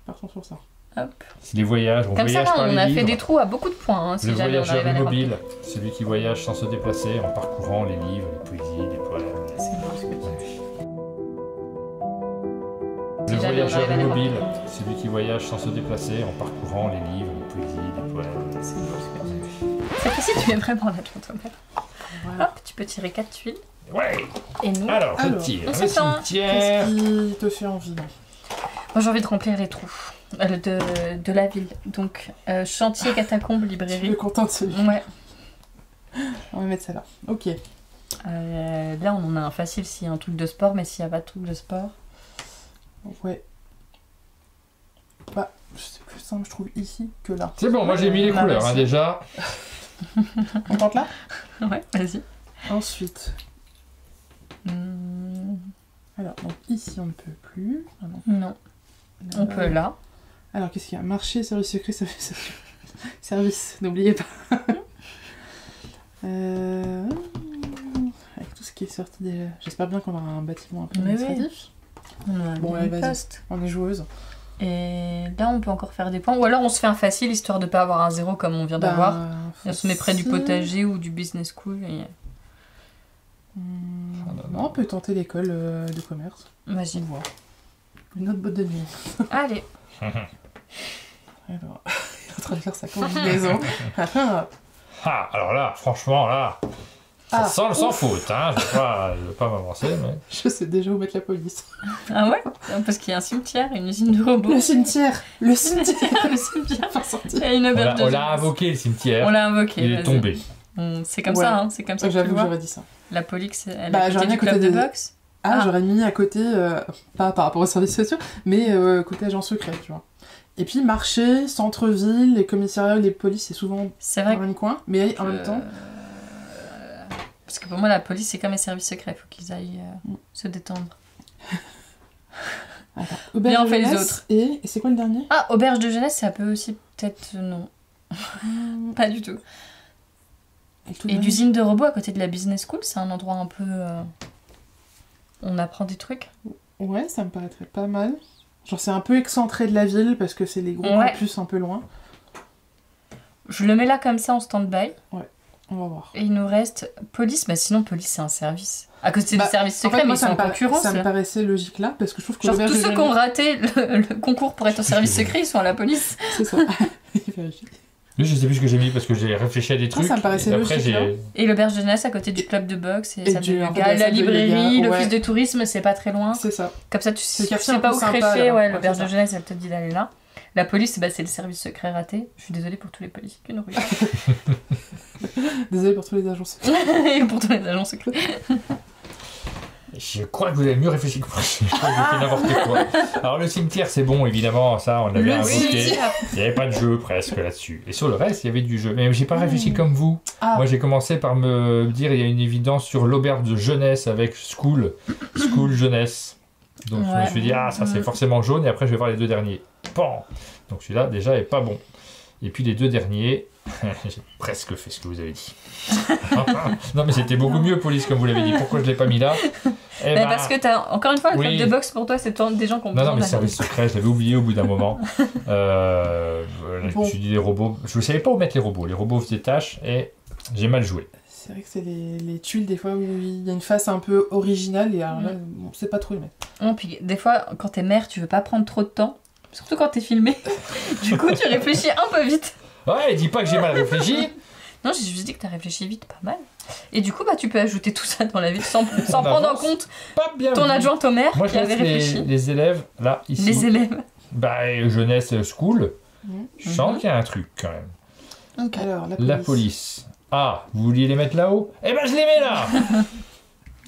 partons sur ça. Hop. C'est les voyages, on voyage par les livres. Comme ça, on a fait des trous à beaucoup de points. Si le voyageur immobile, celui qui voyage sans se déplacer en parcourant les livres, les poésies, les poèmes. C'est bon ce que tu dis. Le voyageur immobile, celui qui voyage sans se déplacer en parcourant les livres, les poésies, les poèmes. C'est bon ce que tu dis. Cette fois-ci, tu es vraiment l'adjoint toi-même. Hop, tu peux tirer 4 tuiles. Ouais. Et nous, alors je tire le cimetière. Qu'est-ce qui te fait envie? Moi, j'ai envie de remplir les trous de la ville. Donc, chantier, catacombe, librairie. Je suis contente de celui-là. Ouais. On va mettre ça là. Ok. Là, on en a un facile s'il y a un truc de sport, mais s'il n'y a pas de truc de sport. Ouais. Bah, c'est plus simple, je trouve, ici que là. C'est bon, moi j'ai mis les couleurs déjà. On tente là? Ouais, vas-y. Ensuite. Alors, donc ici on ne peut plus. Ah non. On peut là. Alors, qu'est-ce qu'il y a? Marché, service secret, service, n'oubliez pas. Avec tout ce qui est sorti déjà. J'espère bien qu'on aura un bâtiment un peu administratif. Bon, vas-y, on est joueuse. Et là, on peut encore faire des points. Ou alors, on se fait un facile, histoire de ne pas avoir un 0 comme on vient d'avoir. On se met près du potager ou du business school. Et... on peut tenter l'école de commerce. Vas-y. On voit. Une autre botte de nuit. Allez. Alors, il est en train de faire sa combinaison. Alors là, franchement, là... Ça sent le sans faute, hein. Je vais pas m'avancer, mais... Je sais déjà où mettre la police. Ah ouais? Parce qu'il y a un cimetière, une usine de robots. Le cimetière. Le cimetière. Et une auberge de jeunesse. On l'a invoqué, le cimetière. On l'a invoqué. Il est tombé. C'est comme ça, hein. C'est comme ça que j'avoue que j'aurais dit ça. La police, elle a côté du club de boxe. J'aurais mis à côté, pas par rapport aux services sociaux, mais côté agent secret, tu vois. Et puis marché, centre-ville, les commissariats, les polices, c'est souvent dans le même coin, mais en même temps... Parce que pour moi, la police, c'est comme les services secrets, il faut qu'ils aillent se détendre. Auberge de jeunesse, et c'est quoi le dernier? Auberge de jeunesse, ça peut aussi peut-être... non. Pas du tout. Et l'usine de robots à côté de la business school, c'est un endroit un peu... on apprend des trucs. Ouais, ça me paraîtrait pas mal. Genre c'est un peu excentré de la ville, parce que c'est les gros campus un peu loin. Je le mets là comme ça en stand-by. Ouais. On va voir. Et il nous reste police, mais sinon police c'est un service. À côté des services secrets, mais ils sont en concurrence. Ça me paraissait logique là, parce que je trouve que... Genre tous ceux qui ont raté le concours pour être au service secret, ils sont à la police. C'est ça. Lui, je sais plus ce que j'ai mis parce que j'ai réfléchi à des trucs. Ça me paraissait logique là. Et l'auberge de jeunesse à côté du club de boxe, et la librairie, l'office de tourisme, c'est pas très loin. C'est ça. Comme ça, tu sais pas où crécher. L'auberge de jeunesse, elle te dit d'aller là. La police, c'est le service secret raté. Je suis désolée pour tous les policiers qui nous regardent. Désolée pour tous les agents secrets. Et pour tous les agents secrets. Je crois que vous avez mieux réfléchi que moi. Je crois que j'ai fait n'importe quoi. Alors le cimetière, c'est bon, évidemment, ça, on avait invoqué. Il n'y avait pas de jeu presque là-dessus. Et sur le reste, il y avait du jeu. Mais j'ai pas réfléchi comme vous. Moi, j'ai commencé par me dire, il y a une évidence sur l'auberge de jeunesse avec School jeunesse. Donc je me suis dit, ça c'est forcément jaune. Et après, je vais voir les deux derniers. Pan. Donc celui-là, déjà, est pas bon. Et puis les deux derniers, j'ai presque fait ce que vous avez dit. Non, mais c'était beaucoup mieux, Police, comme vous l'avez dit. Pourquoi je ne l'ai pas mis là? Parce que t'as, encore une fois, le club de boxe pour toi, c'est des gens qui ont besoin. Non, mais c'est un secret, je l'avais oublié au bout d'un moment. Je me suis dit, les robots, je ne savais pas où mettre les robots. Les robots faisaient tâche et j'ai mal joué. C'est vrai que c'est les tuiles, des fois, où il y a une face un peu originale et alors là, on ne sait pas trop les mettre. Non, puis des fois, quand t'es mère, tu veux pas prendre trop de temps. Surtout quand t'es filmé. Du coup, tu réfléchis un peu vite. Ouais, dis pas que j'ai mal réfléchi. Non, j'ai juste dit que t'as réfléchi vite, pas mal. Et du coup, tu peux ajouter tout ça dans la vie sans prendre en compte ton adjointe au maire qui avait réfléchi. Les élèves, là, ici. Les élèves. Jeunesse school, je sens qu'il y a un truc quand même. Okay. Alors, la police. Ah, vous vouliez les mettre là-haut? Eh ben, je les mets là.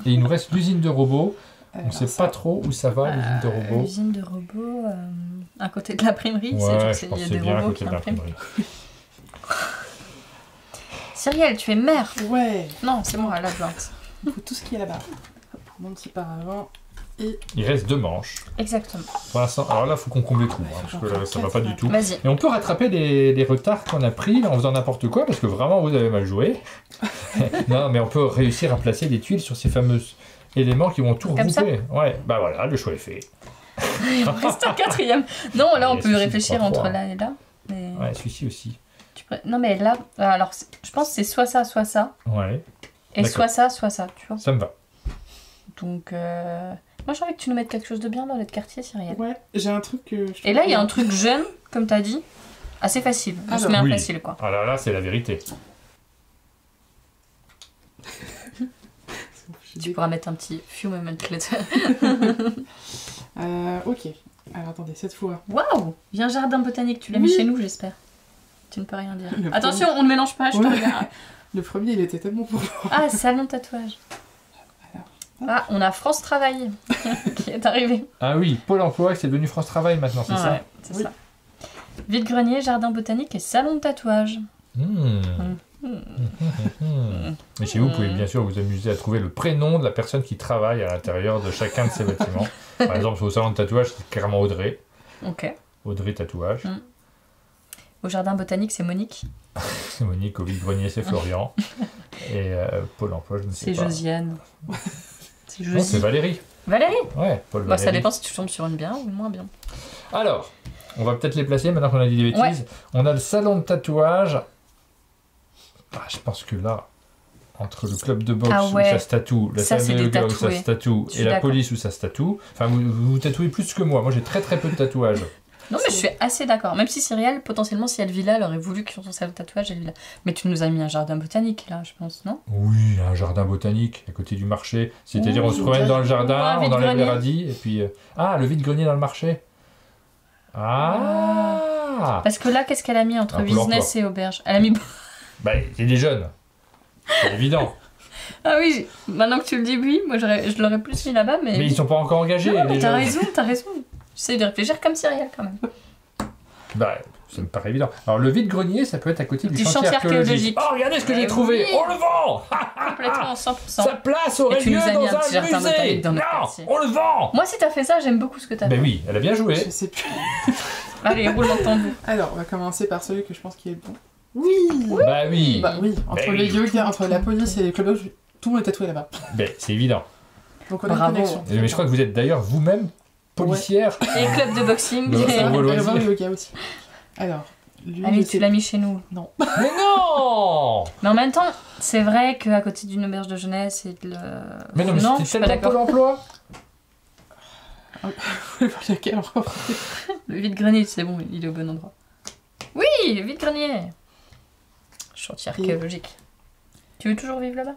Et il nous reste l'usine de robots. On ne sait pas trop où ça va, l'usine de robots. L'usine de robots, à côté de l'imprimerie, il y a des robots qui impriment. Cyrielle, tu es mère. Ouais. Non, c'est moi, la plante. Il faut tout ce qui est là-bas. Mon petit paravent. Et... Il reste 2 manches. Exactement. Pour l'instant, alors là, il faut qu'on comble les trous, parce que là, ça va pas du tout. Vas-y. Et on peut rattraper les retards qu'on a pris là, en faisant n'importe quoi, parce que vraiment, vous avez mal joué. Non, mais on peut réussir à placer des tuiles sur ces fameux éléments qui vont tout regrouper. Ouais, bah voilà, le choix est fait. Il reste un 4e. Non, là, on peut réfléchir entre là et là. Mais... Ouais, celui-ci aussi. Non, mais là, alors, je pense que c'est soit ça, soit ça. Ouais. Et soit ça, tu vois. Ça me va. Donc, moi, j'ai envie que tu nous mettes quelque chose de bien dans notre quartier, Cyrielle. Ouais, j'ai un truc que... Et là, il y a un truc jeune, comme t'as dit, assez facile. On se met un facile, quoi. Ah là, c'est la vérité. Tu pourras mettre un petit few moments later. Ok. Alors, attendez, cette fois... Waouh! Il y a un jardin botanique, tu l'as mis chez nous, j'espère. Tu ne peux rien dire. Attention, on ne mélange pas, je te regarde. Le premier, il était tellement pour moi. Ah, salon tatouage. Ah, on a France Travail qui est arrivé. Ah oui, Pôle emploi, c'est devenu France Travail maintenant, c'est ça? Ouais, c'est ça. Vide-grenier, jardin botanique et salon de tatouage. Et chez vous, vous pouvez bien sûr vous amuser à trouver le prénom de la personne qui travaille à l'intérieur de chacun de ces bâtiments. Par exemple, au salon de tatouage, c'est clairement Audrey. Ok. Audrey Tatouage. Au jardin botanique, c'est Monique. C'est Monique. Au vide-grenier, c'est Florian. Et Pôle emploi, je ne sais pas. C'est Josiane. Non, c'est Valérie. Valérie? Ouais, Paul Valérie. Ça dépend si tu tombes sur une bien ou une moins bien. Alors, on va peut-être les placer maintenant qu'on a dit des bêtises. Ouais. On a le salon de tatouage. Je pense que là, entre le club de boxe où ça se tatoue, la salle de yoga où ça se tatoue et la police où ça se tatoue, enfin vous tatouez plus que moi. Moi j'ai très très peu de tatouages. Non mais je suis assez d'accord. Même si Cyrielle, potentiellement si elle vit là, elle aurait voulu que sur son salon de tatouage elle vit là. Mais tu nous as mis un jardin botanique là, je pense, non? Oui, un jardin botanique à côté du marché. C'est-à-dire on se promène dans le jardin, on enlève les radis et puis... le vide-grenier dans le marché. Parce que là, qu'est-ce qu'elle a mis entre business et auberge? Elle a mis... il y a des jeunes. C'est évident. Ah oui, maintenant que tu le dis, oui, moi je l'aurais plus mis là-bas, mais... Mais ils sont pas encore engagés. Non, mais t'as raison. J'essaie de réfléchir comme Cyrielle, quand même. Ça me paraît évident. Alors, le vide-grenier, ça peut être à côté du chantier archéologique. Oh, regardez ce que j'ai trouvé. On le vend. Complètement, 100%. Sa place aurait lieu dans un musée. Non, on le vend. Moi, si t'as fait ça, j'aime beaucoup ce que t'as fait. Oui, elle a bien joué. Je sais plus. Allez, roule dans ton bout. Alors, on va commencer par celui que je pense qui est bon. Oui. Oui. Entre les yoga, entre la police et les clubs, tout le monde est tatoué là-bas. C'est évident. Donc on a une connexion. Mais je crois que vous êtes d'ailleurs vous-même policière. Et club de boxing. Et yoga aussi. Alors, allez, tu l'as mis chez nous. Non. Mais non. Mais en même temps, c'est vrai qu'à côté d'une auberge de jeunesse et de le... Mais non, c'était tellement Pôle emploi. Vous voulez voir lequel encore? Le vide-grenier, c'est bon, il est au bon endroit. Oui, le vide-grenier. Chantier archéologique. Tu veux toujours vivre là-bas?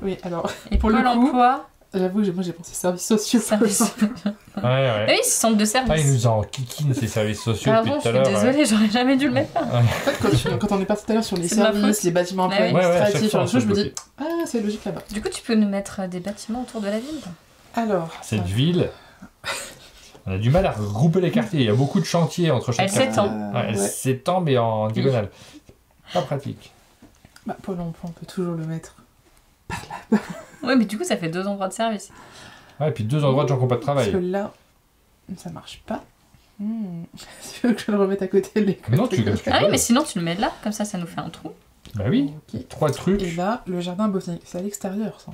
Oui, alors... Et pour Pôle emploi, J'avoue, moi j'ai pensé services sociaux. Ouais. Oui, c'est centre de service. Ah, ils nous en kikine ces services sociaux depuis tout à l'heure. Je suis désolée, j'aurais jamais dû le mettre là. En fait, quand on est parti tout à l'heure sur les services, les bâtiments un peu administratifs, je me dis, c'est logique là-bas. Du coup, tu peux nous mettre des bâtiments autour de la ville. Alors. Cette ville. On a du mal à regrouper les quartiers. Il y a beaucoup de chantiers entre chaque quartier. Elle s'étend, mais en diagonale. Pas pratique. Bah, Pôle emploi, on peut toujours le mettre par là. Ouais, mais du coup, ça fait 2 endroits de service. Ouais, et puis 2 endroits de gens qui n'ont pas de travail. Parce que là, ça marche pas. Tu veux que je le remette à côté de l'école? Non, tu Ah oui, mais sinon, tu le mets là. Comme ça nous fait un trou. Bah oui, 3 trucs. Et là, le jardin botanique, c'est à l'extérieur, ça.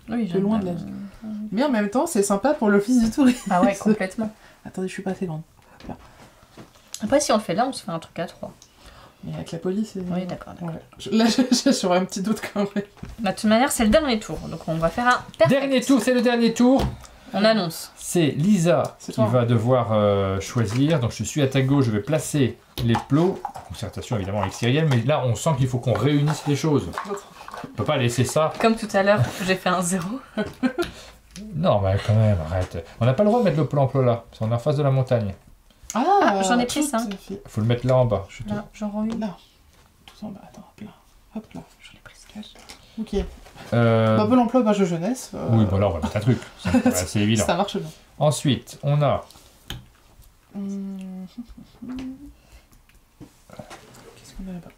Oui, c'est loin de la ville. Mais en même temps, c'est sympa pour l'office du tourisme. Ah ouais, complètement. Attendez, je suis pas assez grande. Là. Après, si on le fait là, on se fait un truc à 3. Mais avec la police, c'est... Oui, d'accord. Ouais. Là, j'aurais un petit doute quand même. Bah, de toute manière, c'est le dernier tour. Donc, on va faire un perfect. Dernier tour, c'est le dernier tour. On annonce. C'est Lisa qui va devoir choisir. Donc, je suis à ta gauche, je vais placer les plots. Concertation évidemment avec Cyrielle, mais là, on sent qu'il faut qu'on réunisse les choses. On peut pas laisser ça. Comme tout à l'heure, j'ai fait un 0. Non, mais quand même, arrête. On n'a pas le droit de mettre le pôle emploi là, parce qu'on est en face de la montagne. Ah, j'en ai pris 5. Faut le mettre là en bas. Là, j'en rends une. Là. Tout en bas, attends, hop là. Hop là, j'en ai pris 5. Ok. Pôle emploi, je jeunesse. Oui, bon là, on va mettre un truc. C'est évident. Ça marche bien. Ensuite, on a... Qu'est-ce qu'on a là-bas?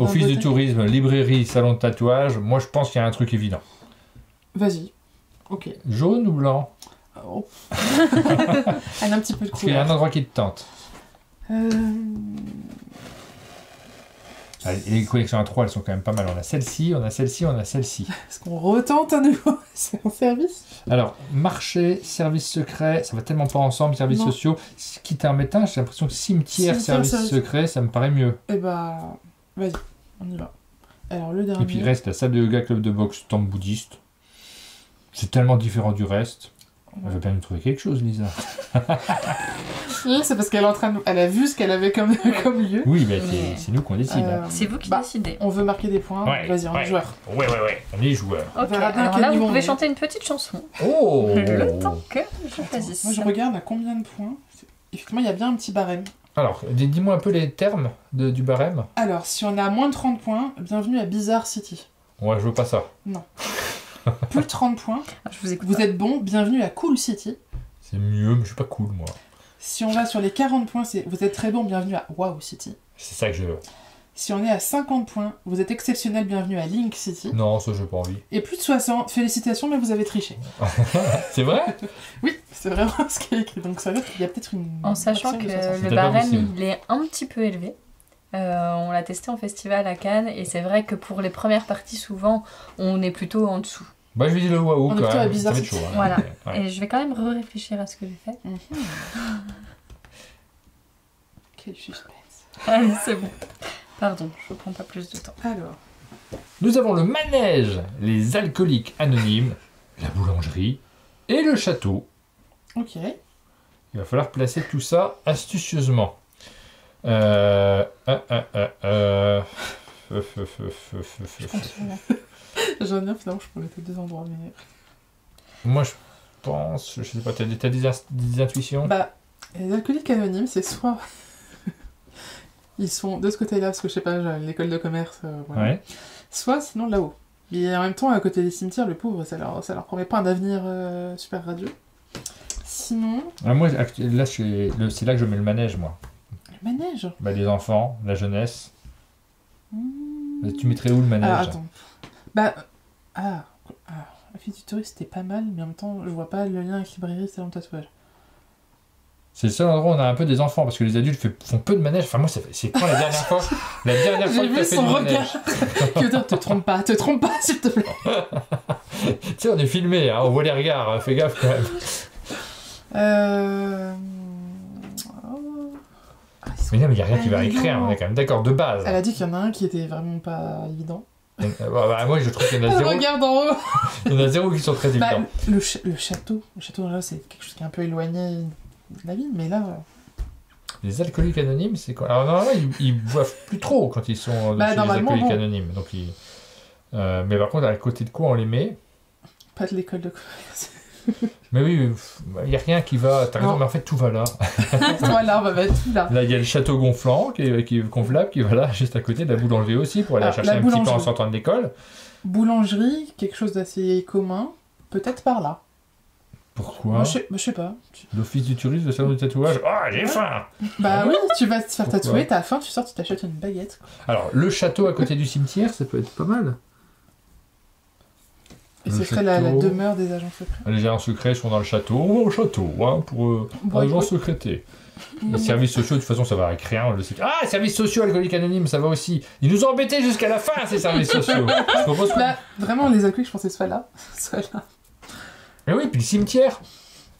Office du tourisme, librairie, salon de tatouage. Moi, je pense qu'il y a un truc évident. Vas-y. Ok. Jaune ou blanc? Oh. Elle a un petit peu de couleur. Parce qu'il y a un endroit qui te tente. Allez, les collections à 3, elles sont quand même pas mal. On a celle-ci, on a celle-ci, on a celle-ci. Est-ce qu'on retente à nouveau? C'est un service? Alors, marché, service secret, ça va tellement pas ensemble, services sociaux. Quitte à un métain, j'ai l'impression que cimetière, service secret, ça me paraît mieux. Eh bah, vas-y, on y va. Alors, le dernier... Et puis il reste la salle de yoga, club de boxe, temple bouddhiste. C'est tellement différent du reste. Elle va bien nous trouver quelque chose, Lisa. C'est parce qu'elle est en train de... Elle a vu ce qu'elle avait comme lieu. Oui, mais c'est nous qu'on décide. C'est vous qui décidez. On veut marquer des points. Vas-y, on est joueur. Ouais. On est joueur. Ok, alors là, vous pouvez chanter une petite chanson. Oh. Le temps que je choisisse. Moi, je regarde à combien de points. Effectivement, il y a bien un petit barème. Alors, dis-moi un peu les termes du barème. Alors, si on a moins de 30 points, bienvenue à Bizarre City. Ouais, je veux pas ça. Non. Plus de 30 points. Vous êtes bon, bienvenue à Cool City. C'est mieux, mais je suis pas cool, moi. Si on va sur les 40 points, c'est vous êtes très bon, bienvenue à Wow City. C'est ça que je veux. Si on est à 50 points, vous êtes exceptionnel, bienvenue à Link City. Non, ça, j'ai pas envie. Et plus de 60, félicitations, mais vous avez triché. C'est vrai? Oui, c'est vraiment ce qui est écrit. Donc ça veut dire qu'il y a peut-être une... En sachant que le barème, il est un petit peu élevé. On l'a testé en festival à Cannes, et c'est vrai que pour les premières parties, souvent, on est plutôt en dessous. Bah, je vais dire le waouh quand même. Bizarre, ça va être chaud. Hein. Voilà. Ouais. Et je vais quand même réfléchir à ce que j'ai fait. Quel suspense. Allez, c'est bon. Pardon, je ne prends pas plus de temps. Alors. Nous avons le manège, les alcooliques anonymes, la boulangerie et le château. Ok. Il va falloir placer tout ça astucieusement. J'en ai finalement, je peux mettre 2 endroits, mais... Moi, je pense... Je sais pas, t'as des intuitions? Bah, les alcooliques anonymes, c'est soit... Ils sont de ce côté-là, parce que je sais pas, l'école de commerce, voilà. Ouais. Soit, sinon, là-haut. Mais en même temps, à côté des cimetières, le pauvre, ça leur promet pas un avenir super radieux. Sinon... Ah, moi, là, c'est là que je mets le manège, moi. Le manège? Bah, les enfants, la jeunesse. Tu mettrais où le manège? Ah, attends. Bah... L'office du tourisme, c'était pas mal, mais en même temps, je vois pas le lien avec librairie, salon de tatouage. C'est le seul endroit où on a un peu des enfants, parce que les adultes font peu de manège. Enfin, moi, c'est quand la dernière fois que tu as fait du manège? Te trompe pas, s'il te plaît. Tu sais, on est filmé, hein, on voit les regards, fais gaffe quand même. Mais non, mais il n'y a rien qui va écrire, on est quand même d'accord, de base. Elle a dit qu'il y en a un qui était vraiment pas évident. Moi, je trouve qu'il y en a zéro. Regarde en haut. Il y en a zéro qui sont très évidents. Le château, là, c'est quelque chose qui est un peu éloigné de la ville, mais là... Les alcooliques anonymes, c'est quoi? Alors normalement, ils boivent plus trop quand ils sont chez les alcooliques anonymes. Donc mais par contre, à côté de quoi on les met? Pas de l'école de commerce. Mais oui, il n'y a rien qui va. T'as raison, mais en fait, tout va là. Voilà, on va mettre tout là. Là, il y a le château gonflant, qui est gonflable, qui va là, juste à côté de la boulangerie aussi, pour aller la chercher un petit peu en sortant de l'école. Boulangerie, quelque chose d'assez commun, peut-être par là. Pourquoi? Moi, je sais pas. L'office du tourisme, le salon du tatouage. Ah, j'ai faim! Bah oui, tu vas te faire tatouer, t'as faim, tu sors, tu t'achètes une baguette. Alors, le château à côté du cimetière, ça peut être pas mal. Et ce serait la demeure des agents secrets. Les agents secrets sont dans le château. On va au château, hein, pour agents secrétés. Les services sociaux, de toute façon, ça va avec rien. On le sait. Ah, services sociaux, alcooliques anonymes, ça va aussi. Ils nous ont embêtés jusqu'à la fin, ces services sociaux. Je propose là, vraiment, les alcooliques, je pensais soit là. Mais oui, puis le cimetière.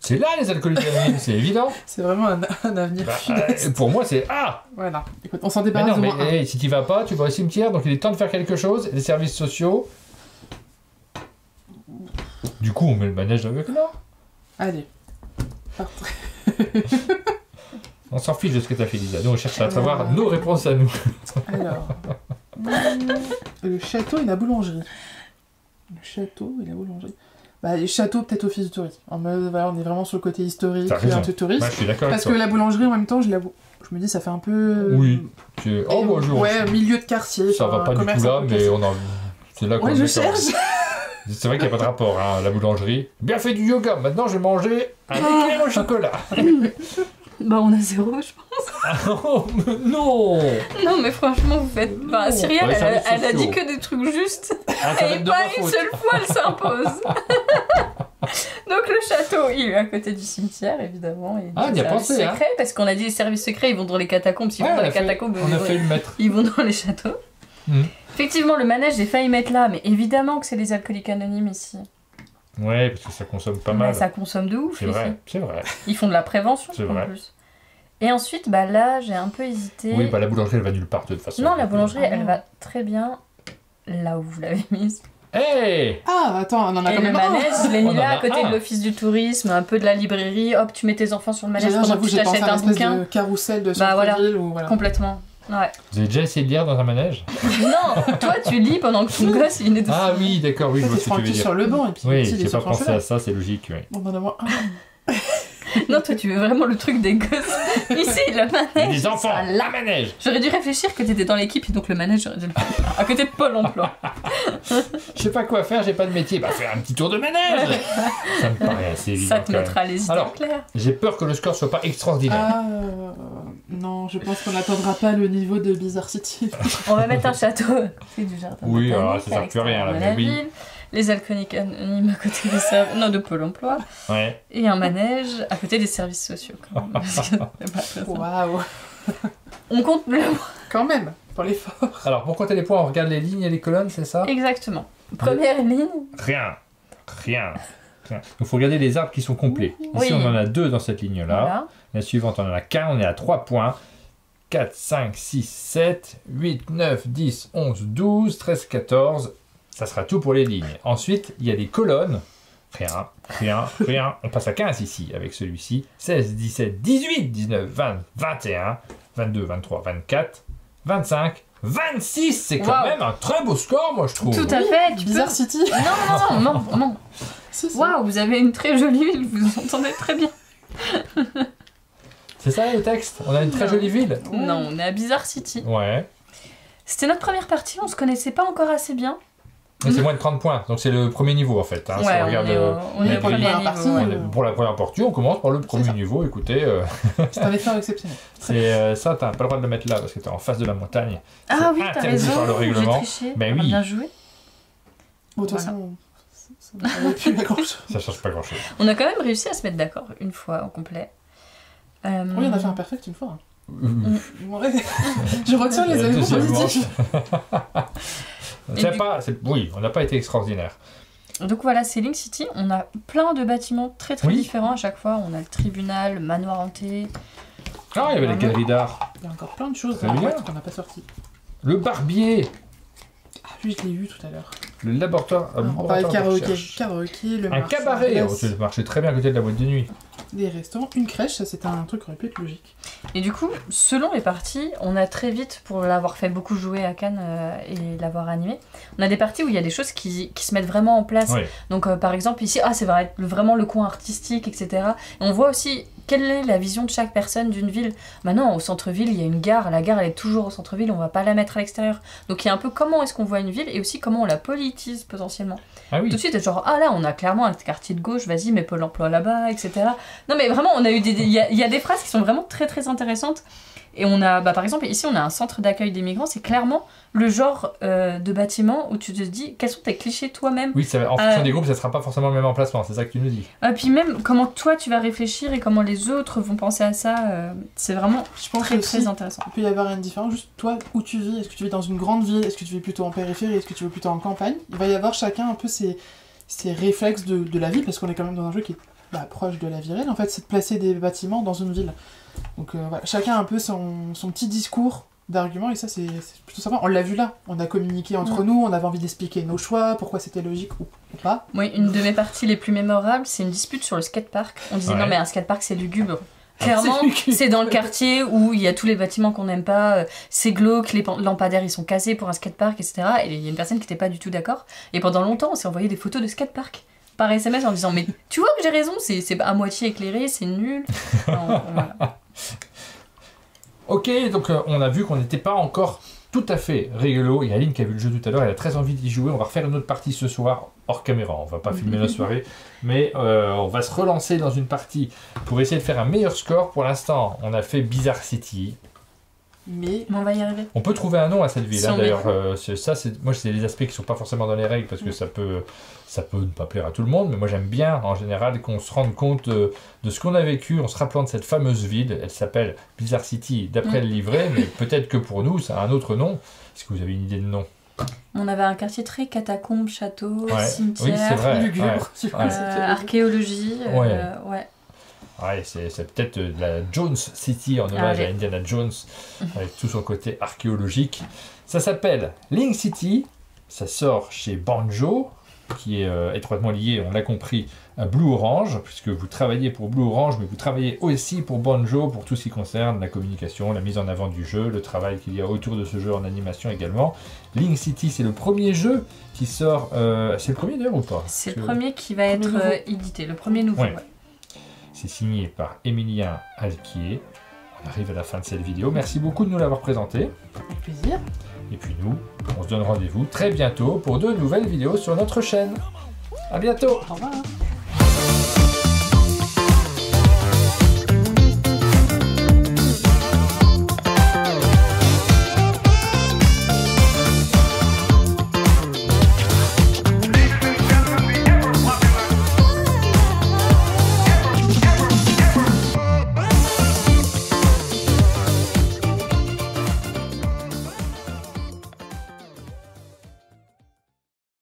C'est là, les alcooliques anonymes, c'est évident. C'est vraiment un avenir funeste. Pour moi, c'est A. Voilà. Écoute, on s'en débarrasse. Mais non, mais si tu vas pas, tu vas au cimetière, donc il est temps de faire quelque chose. Les services sociaux. Du coup, on met le manège avec là. Allez. On s'en fiche de ce que t'as fait, Lisa. Nous, on cherche à savoir nos réponses à nous. Alors. Le château et la boulangerie. Le château et la boulangerie. Bah, les châteaux, peut-être office du tourisme. En mode, voilà, on est vraiment sur le côté historique, un peu touriste. Ouais, je suis d'accord. Parce que la boulangerie, en même temps, je me dis, ça fait un peu. Oui. Oh, bonjour. Ouais, milieu de quartier. Ça va pas du tout là, mais on a. C'est là qu'on ouais, je cherche. C'est vrai qu'il n'y a pas de rapport, hein, la boulangerie. Bien fait du yoga, maintenant je vais manger un éclair au chocolat. Bah on a 0, je pense. Oh, non. Non mais franchement, vous faites... Bah, Cyrielle, elle a dit que des trucs justes. Et pas une seule fois, elle s'impose. Donc le château, il est à côté du cimetière, évidemment. Et il y a pensé, secret, hein. Parce qu'on a dit les services secrets, ils vont dans les catacombes. S'ils vont dans les catacombes, on a fait le maître. Ils vont dans les châteaux. Effectivement, le manège, j'ai failli mettre là, mais évidemment que c'est les alcooliques anonymes ici. Ouais, parce que ça consomme pas mal. Ça consomme de ouf. C'est vrai, c'est vrai. Ils font de la prévention en plus. Et ensuite, bah là, j'ai un peu hésité. Oui, bah la boulangerie, elle va nulle part de toute façon. Non, la boulangerie, elle va très bien là où vous l'avez mise. Hey! Ah, attends, on en a quand même un. Et le manège, je l'ai mis là, à côté de l'office du tourisme, un peu de la librairie. Hop, tu mets tes enfants sur le manège pendant que tu t'achètes un bouquin. De carrousel de centre-ville ou voilà. Complètement. Ouais. Vous avez déjà essayé de lire dans un manège? Non, toi tu lis pendant que ton gosse il est dessus. Ah oui, d'accord, oui, je vois ce que tu veux dire. Sur le banc et puis oui, j'ai pas pensé à ça, c'est logique. Oui. Bon, ben d'abord. Non, toi tu veux vraiment le truc des gosses. Ici, le manège. Les enfants, la manège. J'aurais dû réfléchir que t'étais dans l'équipe et donc le manège, j'aurais dû le faire. À côté de Pôle emploi. Je sais pas quoi faire, j'ai pas de métier. Bah, faire un petit tour de manège. Ça me paraît assez évident. Ça te mettra les idées claires. J'ai peur que le score soit pas extraordinaire. Non, je pense qu'on n'atteindra pas le niveau de Bizarre City. On va mettre un château. C'est du jardin. Oui, alors ça sert plus à rien là, mais oui. Les alcooliques anonymes à côté de Pôle emploi. Ouais. Et un manège à côté des services sociaux. Waouh. On compte le quand même, pour l'effort. Alors, pour compter les points, on regarde les lignes et les colonnes, c'est ça? Exactement. Première ligne. Rien. Donc, il faut regarder les arbres qui sont complets. Ici, on en a 2 dans cette ligne-là. Voilà. La suivante, on en a qu'un, on est à 3 points. 4, 5, 6, 7, 8, 9, 10, 11, 12, 13, 14... Ça sera tout pour les lignes. Ensuite, il y a des colonnes. Rien. On passe à 15 ici avec celui-ci. 16, 17, 18, 19, 20, 21, 22, 23, 24, 25, 26. C'est quand même un très beau score, moi, je trouve. Tout à fait. Bizarre City. Non. Waouh, vous avez une très jolie ville. Vous entendez très bien. C'est ça le texte? On a une très jolie ville? Non, on est à Bizarre City. Ouais. C'était notre première partie. On se connaissait pas encore assez bien. Mais c'est moins de 30 points, donc c'est le premier niveau en fait. Hein. Ouais, on est pour la première partie. Pour la première partie, on commence par le premier niveau. Écoutez, c'est un effort exceptionnel. C'est ça, t'as pas le droit de le mettre là parce que t'es en face de la montagne. Ah oui, t'as raison. Par le règlement. Ben oui. Bien joué. Bon, de toute façon, ça ne change pas grand chose. On a quand même réussi à se mettre d'accord une fois au complet. Oui, on a fait un perfect une fois. Je retiens les avis positifs. Oui, on n'a pas été extraordinaire. Donc voilà, c'est Link City. On a plein de bâtiments très différents à chaque fois. On a le tribunal, le manoir hanté. Ah, il y avait la galerie d'art. Il y a encore plein de choses qu'on n'a pas sorties. Le barbier. Ah oui, je l'ai eu tout à l'heure. Le laboratoire. On parlait de karaoké, le un cabaret. Ça marchait très bien à côté de la boîte de nuit. des restaurants, une crèche, ça c'était un truc qui aurait pu être logique. Et du coup, selon les parties, on a très vite, pour l'avoir fait beaucoup jouer à Cannes et l'avoir animé, on a des parties où il y a des choses qui se mettent vraiment en place. Oui. Donc par exemple ici, c'est vraiment le coin artistique, etc. Et on voit aussi quelle est la vision de chaque personne d'une ville. Maintenant, au centre-ville, il y a une gare. La gare, elle est toujours au centre-ville, on va pas la mettre à l'extérieur. Donc il y a un peu comment est-ce qu'on voit une ville et aussi comment on la politise potentiellement. Ah oui. Tout de suite, genre, ah là, on a clairement un quartier de gauche, vas-y, mets Pôle emploi là-bas, etc. Non mais vraiment, on a eu il y a des phrases qui sont vraiment très très intéressantes. Et on a, par exemple, ici, on a un centre d'accueil des migrants. C'est clairement le genre de bâtiment où tu te dis quels sont tes clichés toi-même. Oui, en fonction des groupes, ça ne sera pas forcément le même emplacement. C'est ça que tu nous dis. Et puis même, comment toi, tu vas réfléchir et comment les autres vont penser à ça. C'est vraiment, je pense, très intéressant. Il peut y avoir une différence. Juste toi, où tu vis. Est-ce que tu vis dans une grande ville? Est-ce que tu vis plutôt en périphérie? Est-ce que tu vis plutôt en campagne? Il va y avoir chacun un peu ses réflexes de la vie, parce qu'on est quand même dans un jeu qui est proche de la vie réelle. En fait, c'est de placer des bâtiments dans une ville. Donc voilà, chacun a un peu son petit discours d'arguments, et ça c'est plutôt sympa. On l'a vu là, on a communiqué entre nous, on avait envie d'expliquer nos choix, pourquoi c'était logique ou pas. Oui, une de mes parties les plus mémorables, c'est une dispute sur le skatepark. On disait non mais un skatepark c'est lugubre. Clairement, c'est dans le quartier où il y a tous les bâtiments qu'on n'aime pas, c'est glauque, les lampadaires ils sont cassés pour un skatepark, etc. Et il y a une personne qui n'était pas du tout d'accord. Et pendant longtemps, on s'est envoyé des photos de skatepark par SMS en disant mais tu vois que j'ai raison, c'est à moitié éclairé, c'est nul. Non, voilà. Ok, donc on a vu qu'on n'était pas encore tout à fait rigolo. Et Aline qui a vu le jeu tout à l'heure, elle a très envie d'y jouer. On va refaire une autre partie ce soir hors caméra. On va pas filmer la soirée, mais on va se relancer dans une partie pour essayer de faire un meilleur score. Pour l'instant, on a fait Bizarre City. Mais on va y arriver. On peut trouver un nom à cette ville, hein, d'ailleurs. Moi, c'est des aspects qui sont pas forcément dans les règles parce que ça peut ne pas plaire à tout le monde, mais moi j'aime bien en général qu'on se rende compte de ce qu'on a vécu en se rappelant de cette fameuse ville. Elle s'appelle Bizarre City d'après le livret, mais peut-être que pour nous ça a un autre nom. Est-ce que vous avez une idée de nom? On avait un quartier très catacombe, château, cimetière, oui, c'est vrai. Lugubre, archéologie. Ouais, c'est peut-être la Jones City en hommage à Indiana Jones, avec tout son côté archéologique. Ça s'appelle Link City, ça sort chez Banjo, qui est étroitement lié, on l'a compris, à Blue Orange, puisque vous travaillez pour Blue Orange, mais vous travaillez aussi pour Banjo, pour tout ce qui concerne la communication, la mise en avant du jeu, le travail qu'il y a autour de ce jeu en animation également. Link City, c'est le premier jeu qui sort... c'est le premier d'ailleurs ou pas? C'est le premier qui va être édité, le premier nouveau. Ouais. C'est signé par Emilien Alquier. On arrive à la fin de cette vidéo. Merci beaucoup de nous l'avoir présenté. Avec plaisir. Et puis nous, on se donne rendez-vous très bientôt pour de nouvelles vidéos sur notre chaîne. À bientôt. Au revoir.